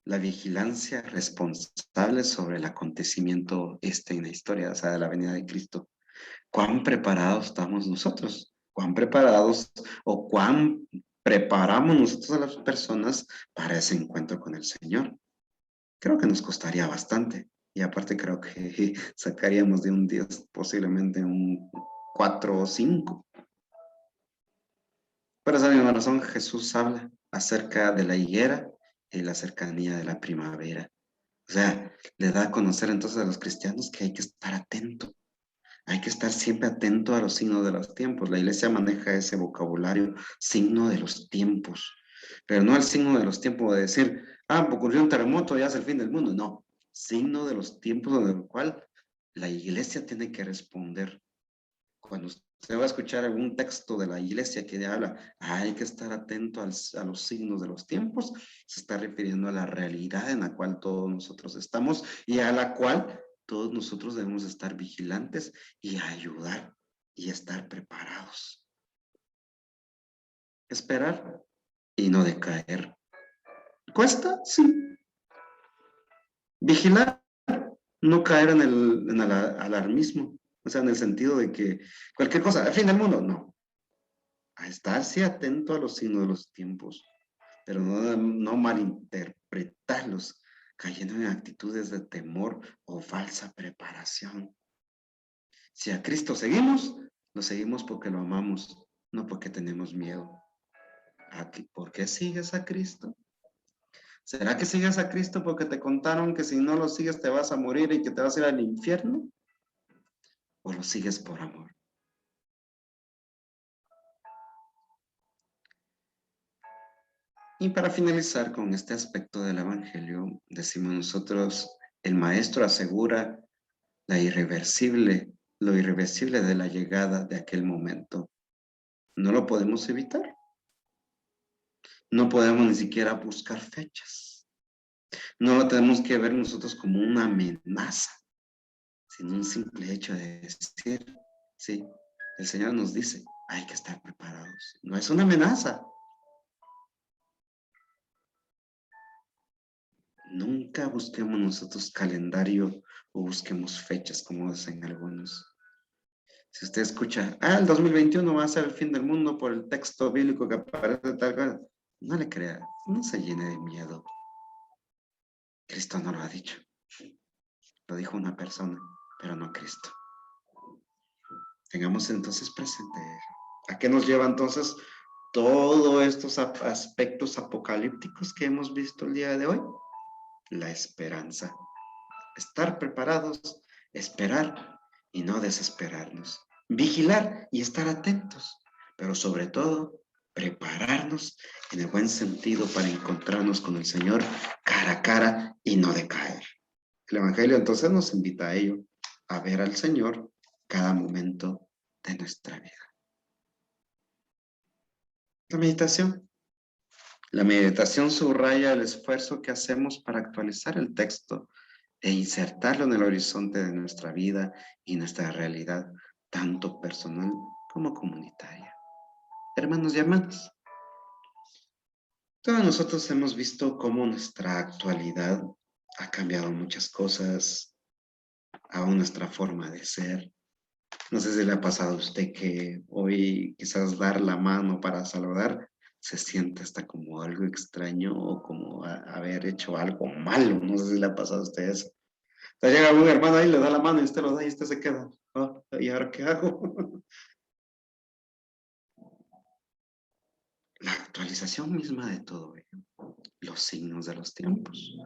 Speaker 1: La vigilancia responsable sobre el acontecimiento en la historia, o sea, de la venida de Cristo. ¿Cuán preparados estamos nosotros? ¿Cuán preparados o cuán preparamos nosotros a las personas para ese encuentro con el Señor? Creo que nos costaría bastante. Y aparte creo que sacaríamos de un 10 posiblemente un 4 o 5. Por esa misma razón Jesús habla acerca de la higuera y la cercanía de la primavera. O sea, le da a conocer entonces a los cristianos que hay que estar atento. Hay que estar siempre atento a los signos de los tiempos. La iglesia maneja ese vocabulario, signo de los tiempos. Pero no el signo de los tiempos de decir, ocurrió un terremoto, ya es el fin del mundo. No, signo de los tiempos en el cual la iglesia tiene que responder. Cuando usted va a escuchar algún texto de la iglesia que habla, hay que estar atento a los signos de los tiempos, se está refiriendo a la realidad en la cual todos nosotros estamos y a la cual todos nosotros debemos estar vigilantes y ayudar y estar preparados. Esperar y no decaer. ¿Cuesta? Sí. Vigilar, no caer en el alarmismo, o sea, en el sentido de que cualquier cosa, el fin del mundo, no. A estarse atento a los signos de los tiempos, pero no malinterpretarlos, cayendo en actitudes de temor o falsa preparación. Si a Cristo seguimos, lo seguimos porque lo amamos, no porque tenemos miedo. ¿Por qué sigues a Cristo? ¿Será que sigues a Cristo porque te contaron que si no lo sigues te vas a morir y que te vas a ir al infierno? ¿O lo sigues por amor? Y para finalizar con este aspecto del Evangelio, decimos nosotros, el Maestro asegura lo irreversible de la llegada de aquel momento. No lo podemos evitar. No podemos ni siquiera buscar fechas. No lo tenemos que ver nosotros como una amenaza, sino un simple hecho de decir, sí, el Señor nos dice, hay que estar preparados. No es una amenaza. Nunca busquemos nosotros calendario o busquemos fechas como dicen algunos. Si usted escucha, el 2021 va a ser el fin del mundo por el texto bíblico que aparece tal cosa, no le crea, no se llene de miedo. Cristo no lo ha dicho. Lo dijo una persona, pero no Cristo. Tengamos entonces presente, ¿a qué nos lleva entonces todos estos aspectos apocalípticos que hemos visto el día de hoy? La esperanza. Estar preparados, esperar y no desesperarnos. Vigilar y estar atentos, pero sobre todo prepararnos en el buen sentido para encontrarnos con el Señor cara a cara y no decaer. El Evangelio entonces nos invita a ello, a ver al Señor cada momento de nuestra vida. La meditación. La meditación subraya el esfuerzo que hacemos para actualizar el texto e insertarlo en el horizonte de nuestra vida y nuestra realidad, tanto personal como comunitaria. Hermanos y hermanas, todos nosotros hemos visto cómo nuestra actualidad ha cambiado muchas cosas, aún nuestra forma de ser. No sé si le ha pasado a usted que hoy quizás dar la mano para saludar se siente hasta como algo extraño o como haber hecho algo malo. No sé si le ha pasado a usted eso. Entonces llega un hermano ahí, le da la mano y usted lo da y usted se queda. ¿Y ahora qué hago? La actualización misma de todo ello. Los signos de los tiempos.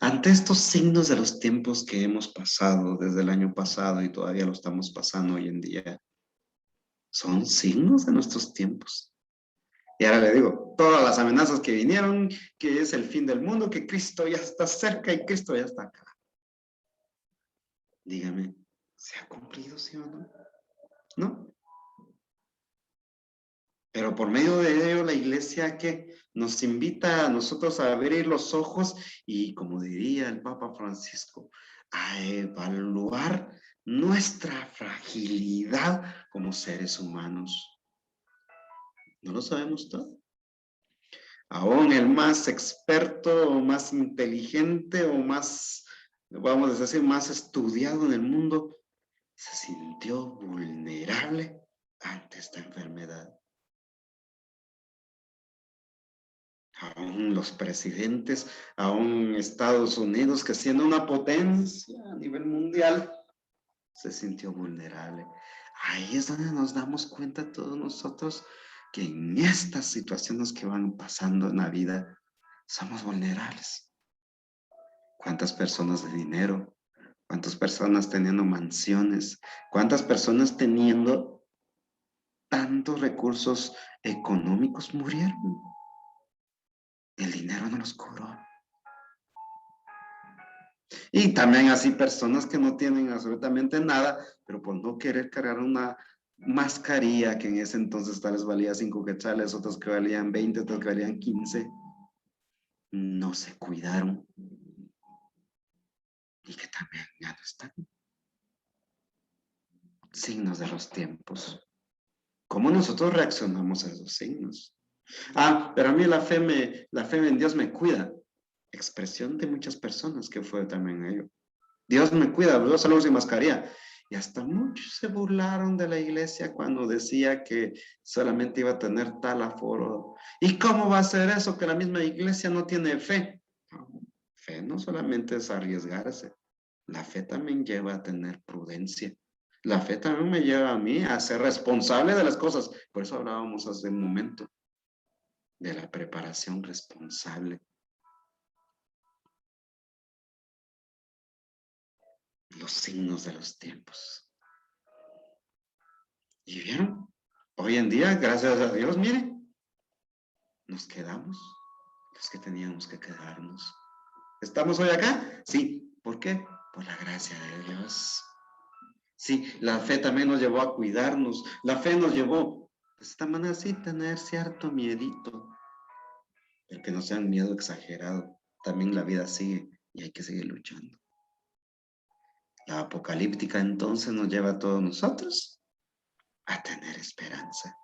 Speaker 1: Ante estos signos de los tiempos que hemos pasado desde el año pasado y todavía lo estamos pasando hoy en día, son signos de nuestros tiempos. Y ahora le digo, todas las amenazas que vinieron, que es el fin del mundo, que Cristo ya está cerca y Cristo ya está acá. Dígame, ¿se ha cumplido, sí o no? ¿No? Pero por medio de ello la iglesia que nos invita a nosotros a abrir los ojos y, como diría el Papa Francisco, a evaluar nuestra fragilidad como seres humanos. ¿No lo sabemos todo? Aún el más experto o más inteligente o más, vamos a decir, más estudiado en el mundo, se sintió vulnerable ante esta enfermedad. Aún los presidentes, aún Estados Unidos, que siendo una potencia a nivel mundial, se sintió vulnerable. Ahí es donde nos damos cuenta todos nosotros que en estas situaciones que van pasando en la vida, somos vulnerables. ¿Cuántas personas de dinero? ¿Cuántas personas teniendo mansiones? ¿Cuántas personas teniendo tantos recursos económicos murieron? El dinero no los cobró. Y también así personas que no tienen absolutamente nada, pero por no querer cargar una mascarilla que en ese entonces tal vez valía 5 quetzales, otros que valían 20, otros que valían 15, no se cuidaron y que también ya no están. Signos de los tiempos. ¿Cómo nosotros reaccionamos a esos signos? Ah, pero a mí la fe en Dios me cuida. Expresión de muchas personas que fue también ello. Dios me cuida, yo salgo sin mascarilla. Y hasta muchos se burlaron de la iglesia cuando decía que solamente iba a tener tal aforo. ¿Y cómo va a ser eso que la misma iglesia no tiene fe? Fe no solamente es arriesgarse. La fe también lleva a tener prudencia. La fe también me lleva a mí a ser responsable de las cosas. Por eso hablábamos hace un momento de la preparación responsable. Los signos de los tiempos. ¿Y vieron? Hoy en día, gracias a Dios, miren, nos quedamos los que teníamos que quedarnos. ¿Estamos hoy acá? Sí. ¿Por qué? Por la gracia de Dios. Sí, la fe también nos llevó a cuidarnos. La fe nos llevó, de esta manera, sí, tener cierto miedito. Pero que no sea un miedo exagerado. También la vida sigue y hay que seguir luchando. La apocalíptica entonces nos lleva a todos nosotros a tener esperanza.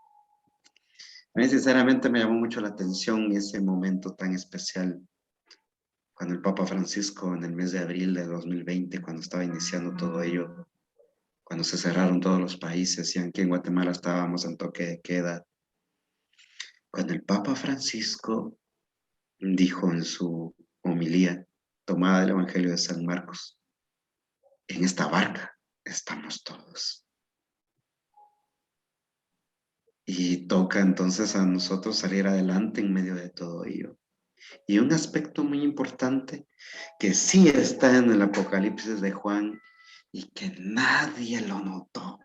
Speaker 1: A mí sinceramente me llamó mucho la atención ese momento tan especial cuando el Papa Francisco en el mes de abril de 2020, cuando estaba iniciando todo ello, cuando se cerraron todos los países y aquí en Guatemala estábamos en toque de queda, cuando el Papa Francisco dijo en su homilía tomada del Evangelio de San Marcos, en esta barca estamos todos. Y toca entonces a nosotros salir adelante en medio de todo ello. Y un aspecto muy importante que sí está en el Apocalipsis de Juan y que nadie lo notó.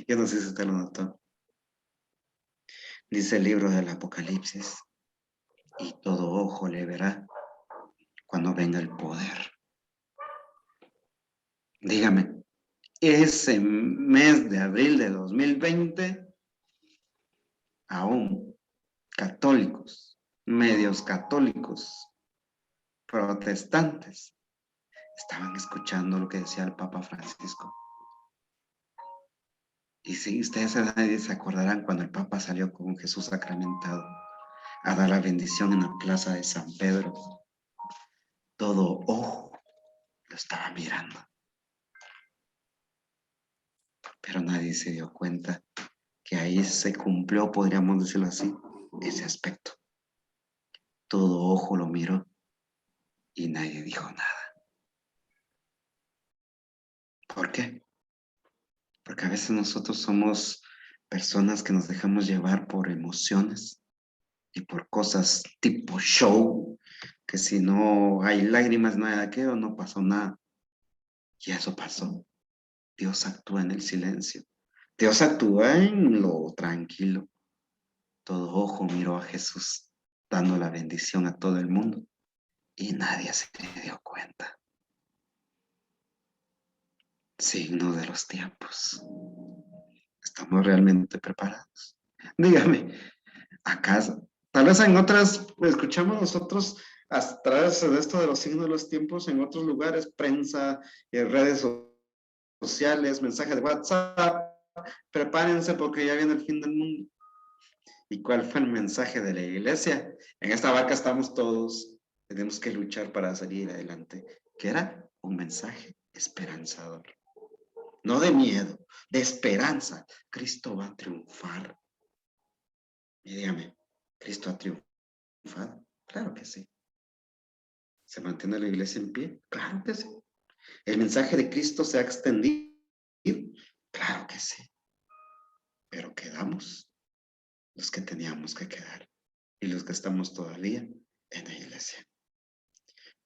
Speaker 1: Yo no sé si usted lo notó. Dice el libro del Apocalipsis, y todo ojo le verá cuando venga el poder. Dígame, ese mes de abril de 2020, aún católicos, medios católicos, protestantes, estaban escuchando lo que decía el Papa Francisco. Y si ustedes se acordarán cuando el Papa salió con Jesús sacramentado a dar la bendición en la plaza de San Pedro, todo ojo lo estaba mirando. Pero nadie se dio cuenta que ahí se cumplió, podríamos decirlo así, ese aspecto. Todo ojo lo miró y nadie dijo nada. ¿Por qué? Porque a veces nosotros somos personas que nos dejamos llevar por emociones y por cosas tipo show, que si no hay lágrimas, no hay aquello, no pasó nada. Y eso pasó. Dios actúa en el silencio. Dios actúa en lo tranquilo. Todo ojo miró a Jesús, dando la bendición a todo el mundo. Y nadie se dio cuenta. Signo de los tiempos. ¿Estamos realmente preparados? Dígame, ¿acaso? Tal vez en otras, escuchamos nosotros atrás de esto de los signos de los tiempos en otros lugares, prensa, redes sociales, mensajes de WhatsApp, prepárense porque ya viene el fin del mundo. ¿Y cuál fue el mensaje de la iglesia? En esta barca estamos todos, tenemos que luchar para salir adelante. ¿Qué era? Un mensaje esperanzador. No de miedo, de esperanza. Cristo va a triunfar. Y dígame, ¿Cristo ha triunfado? Claro que sí. ¿Se mantiene la iglesia en pie? Claro que sí. ¿El mensaje de Cristo se ha extendido? Claro que sí. Pero quedamos los que teníamos que quedar y los que estamos todavía en la iglesia.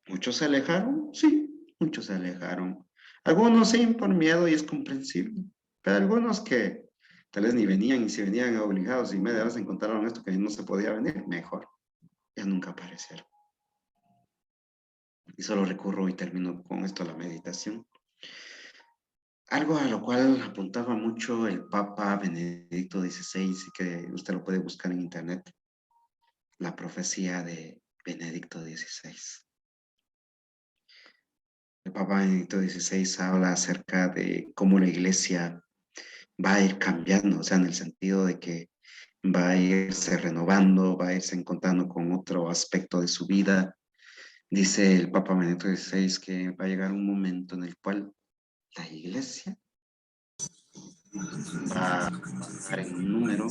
Speaker 1: ¿Muchos se alejaron? Sí, muchos se alejaron. Algunos sí, por miedo y es comprensible. Pero algunos que tal vez ni venían y si venían obligados y media vez encontraron esto que no se podía venir, mejor. Ya nunca aparecieron. Y solo recurro y termino con esto la meditación. Algo a lo cual apuntaba mucho el Papa Benedicto XVI, y que usted lo puede buscar en internet, la profecía de Benedicto XVI. El Papa Benedicto XVI habla acerca de cómo la iglesia va a ir cambiando, o sea, en el sentido de que va a irse renovando, va a irse encontrando con otro aspecto de su vida. Dice el Papa Benedicto XVI que va a llegar un momento en el cual la iglesia va a bajar en número,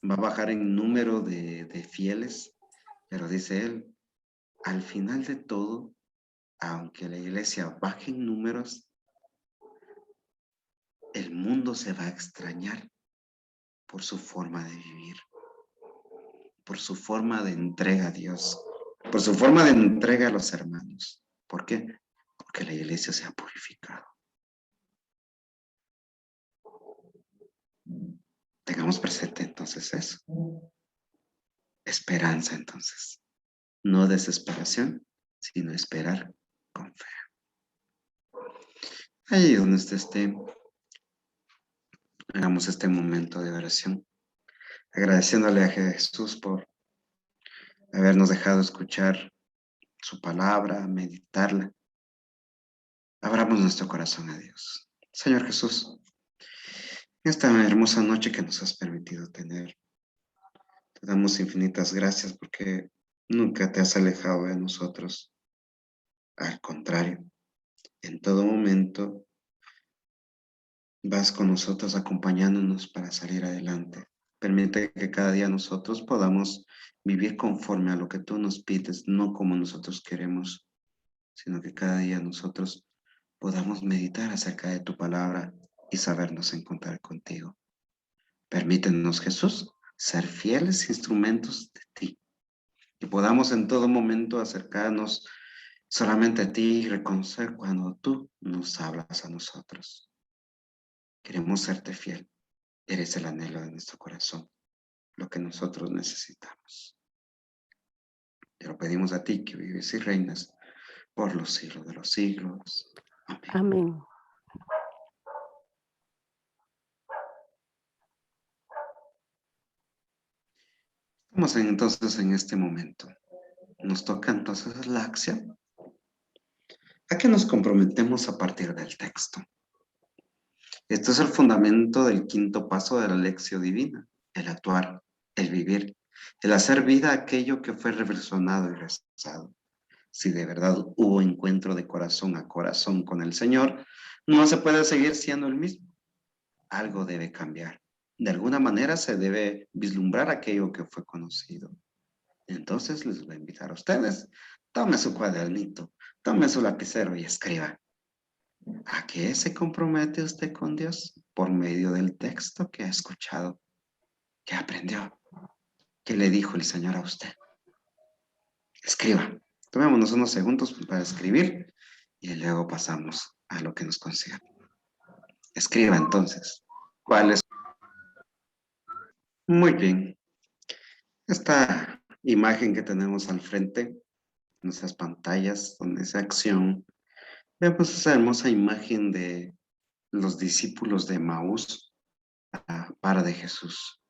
Speaker 1: va a bajar en número de fieles, pero dice él, al final de todo, aunque la iglesia baje en números, el mundo se va a extrañar por su forma de vivir, por su forma de entrega a Dios, por su forma de entrega a los hermanos. ¿Por qué? Porque la iglesia se ha purificado. Tengamos presente entonces eso. Esperanza entonces. No desesperación, sino esperar con fe. Ahí donde usted esté, hagamos este momento de oración, agradeciéndole a Jesús por habernos dejado escuchar su palabra, meditarla. Abramos nuestro corazón a Dios. Señor Jesús, esta hermosa noche que nos has permitido tener, te damos infinitas gracias porque nunca te has alejado de nosotros. Al contrario, en todo momento vas con nosotros acompañándonos para salir adelante. Permite que cada día nosotros podamos vivir conforme a lo que tú nos pides, no como nosotros queremos, sino que cada día nosotros podamos meditar acerca de tu palabra y sabernos encontrar contigo. Permítenos, Jesús, ser fieles instrumentos de ti, que podamos en todo momento acercarnos solamente a ti y reconocer cuando tú nos hablas a nosotros. Queremos serte fiel. Eres el anhelo de nuestro corazón, lo que nosotros necesitamos. Te lo pedimos a ti que vives y reinas por los siglos de los siglos. Amén.
Speaker 6: Amén.
Speaker 1: Estamos entonces en este momento. Nos toca entonces la acción. ¿A qué nos comprometemos a partir del texto? Esto es el fundamento del quinto paso de la lección divina, el actuar, el vivir, el hacer vida aquello que fue reflexionado y rezado. Si de verdad hubo encuentro de corazón a corazón con el Señor, no se puede seguir siendo el mismo. Algo debe cambiar. De alguna manera se debe vislumbrar aquello que fue conocido. Entonces les voy a invitar a ustedes. Tome su cuadernito, tome su lapicero y escriba. ¿A qué se compromete usted con Dios por medio del texto que ha escuchado, que aprendió, que le dijo el Señor a usted? Escriba. Tomémonos unos segundos para escribir y luego pasamos a lo que nos concierne. Escriba entonces. ¿Cuál es? Muy bien. Esta imagen que tenemos al frente, nuestras pantallas, donde esa acción, vemos esa hermosa imagen de los discípulos de Maús a la par de Jesús.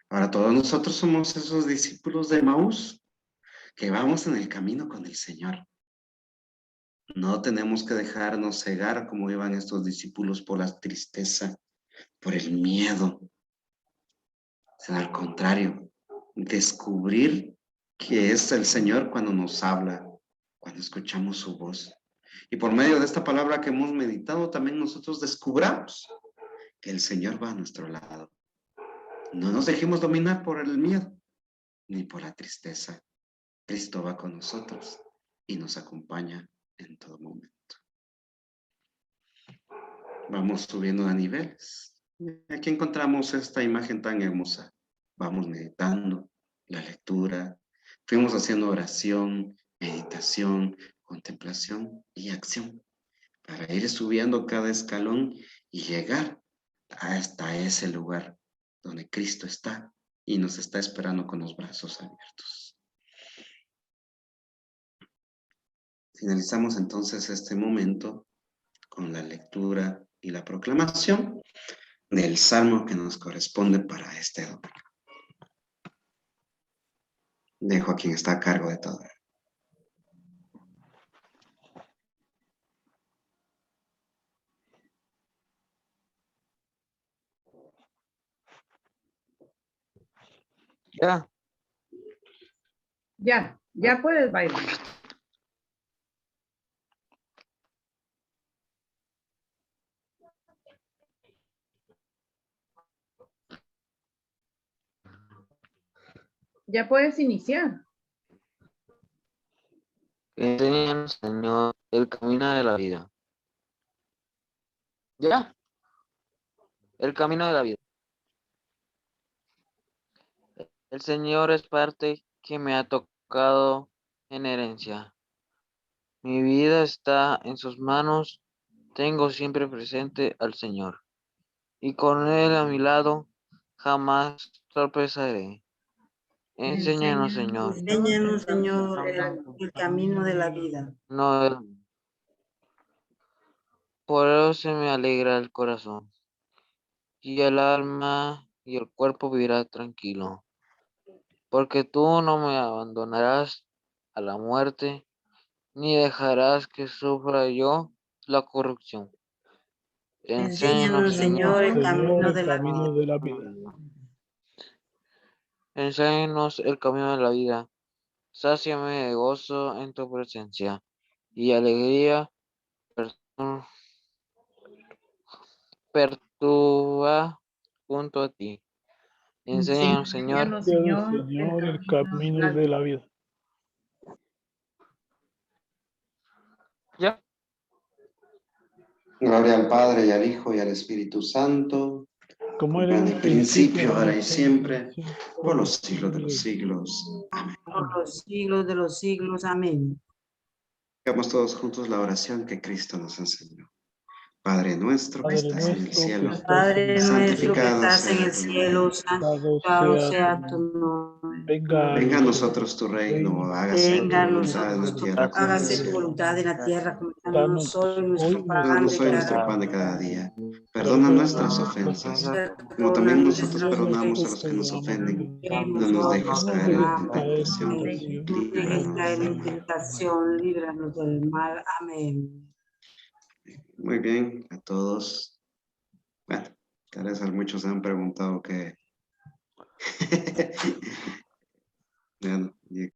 Speaker 1: Ahora todos nosotros somos esos discípulos de Maús que vamos en el camino con el Señor. No tenemos que dejarnos cegar como iban estos discípulos por la tristeza, por el miedo. Sino al contrario, descubrir que es el Señor cuando nos habla, cuando escuchamos su voz. Y por medio de esta palabra que hemos meditado, también nosotros descubramos que el Señor va a nuestro lado. No nos dejemos dominar por el miedo, ni por la tristeza. Cristo va con nosotros y nos acompaña en todo momento. Vamos subiendo a niveles. Aquí encontramos esta imagen tan hermosa. Vamos meditando la lectura, fuimos haciendo oración meditación, contemplación y acción, para ir subiendo cada escalón y llegar hasta ese lugar donde Cristo está y nos está esperando con los brazos abiertos. Finalizamos entonces este momento con la lectura y la proclamación del salmo que nos corresponde para este domingo. Dejo a quien está a cargo de todo.
Speaker 7: Ya puedes bailar. Ya puedes iniciar.
Speaker 8: Enséñanos, Señor, el camino de la vida. ¿Ya? El camino de la vida. El Señor es parte que me ha tocado en herencia. Mi vida está en sus manos. Tengo siempre presente al Señor. Y con Él a mi lado, jamás tropezaré. Enséñanos, Señor.
Speaker 5: Enséñanos, Señor, el camino de la vida.
Speaker 8: No, por eso se me alegra el corazón. Y el alma y el cuerpo vivirá tranquilo. Porque tú no me abandonarás a la muerte, ni dejarás que sufra yo la corrupción.
Speaker 5: Enséñanos, Señor, el camino de la vida.
Speaker 8: Enséñanos el camino de la vida. Sáciame de gozo en tu presencia y alegría perturba junto a ti. Enséñanos, Señor.
Speaker 7: Enséñanos, Señor, el camino de la vida.
Speaker 8: Ya.
Speaker 1: Gloria al Padre, y al Hijo, y al Espíritu Santo,
Speaker 7: Como
Speaker 1: en el principio, ahora y siempre, por los siglos de los siglos. Amén.
Speaker 5: Por los siglos de los siglos. Amén.
Speaker 1: Hagamos todos juntos la oración que Cristo nos enseñó. Padre nuestro que estás en el cielo,
Speaker 5: Padre nuestro que
Speaker 1: santificado
Speaker 5: estás en
Speaker 1: sea
Speaker 5: el
Speaker 1: tu
Speaker 5: cielo,
Speaker 1: nombre.
Speaker 5: santificado sea tu nombre.
Speaker 1: Venga a nosotros tu reino, hágase tu
Speaker 5: Venga a
Speaker 1: voluntad en la
Speaker 5: nosotros,
Speaker 1: tierra como en el
Speaker 5: hágase tu
Speaker 1: cielo.
Speaker 5: voluntad en la tierra, como danos hoy nuestro pan
Speaker 1: Danos
Speaker 5: de
Speaker 1: hoy
Speaker 5: cada
Speaker 1: nuestro pan de
Speaker 5: día.
Speaker 1: cada día. Perdona nuestras ofensas, como
Speaker 5: Perdona
Speaker 1: también nosotros
Speaker 5: nuestras
Speaker 1: perdonamos a los que
Speaker 5: ofensas.
Speaker 1: nos ofenden. No
Speaker 5: Hemos
Speaker 1: nos
Speaker 5: hoy
Speaker 1: dejes
Speaker 5: nuestro
Speaker 1: caer en la
Speaker 5: mal.
Speaker 1: tentación,
Speaker 5: No dejes
Speaker 1: líbranos
Speaker 5: caer
Speaker 1: del
Speaker 5: en
Speaker 1: mal.
Speaker 5: tentación, líbranos del mal. Amén.
Speaker 1: Muy bien, a todos. Bueno, tal vez a muchos se han preguntado que... Bueno,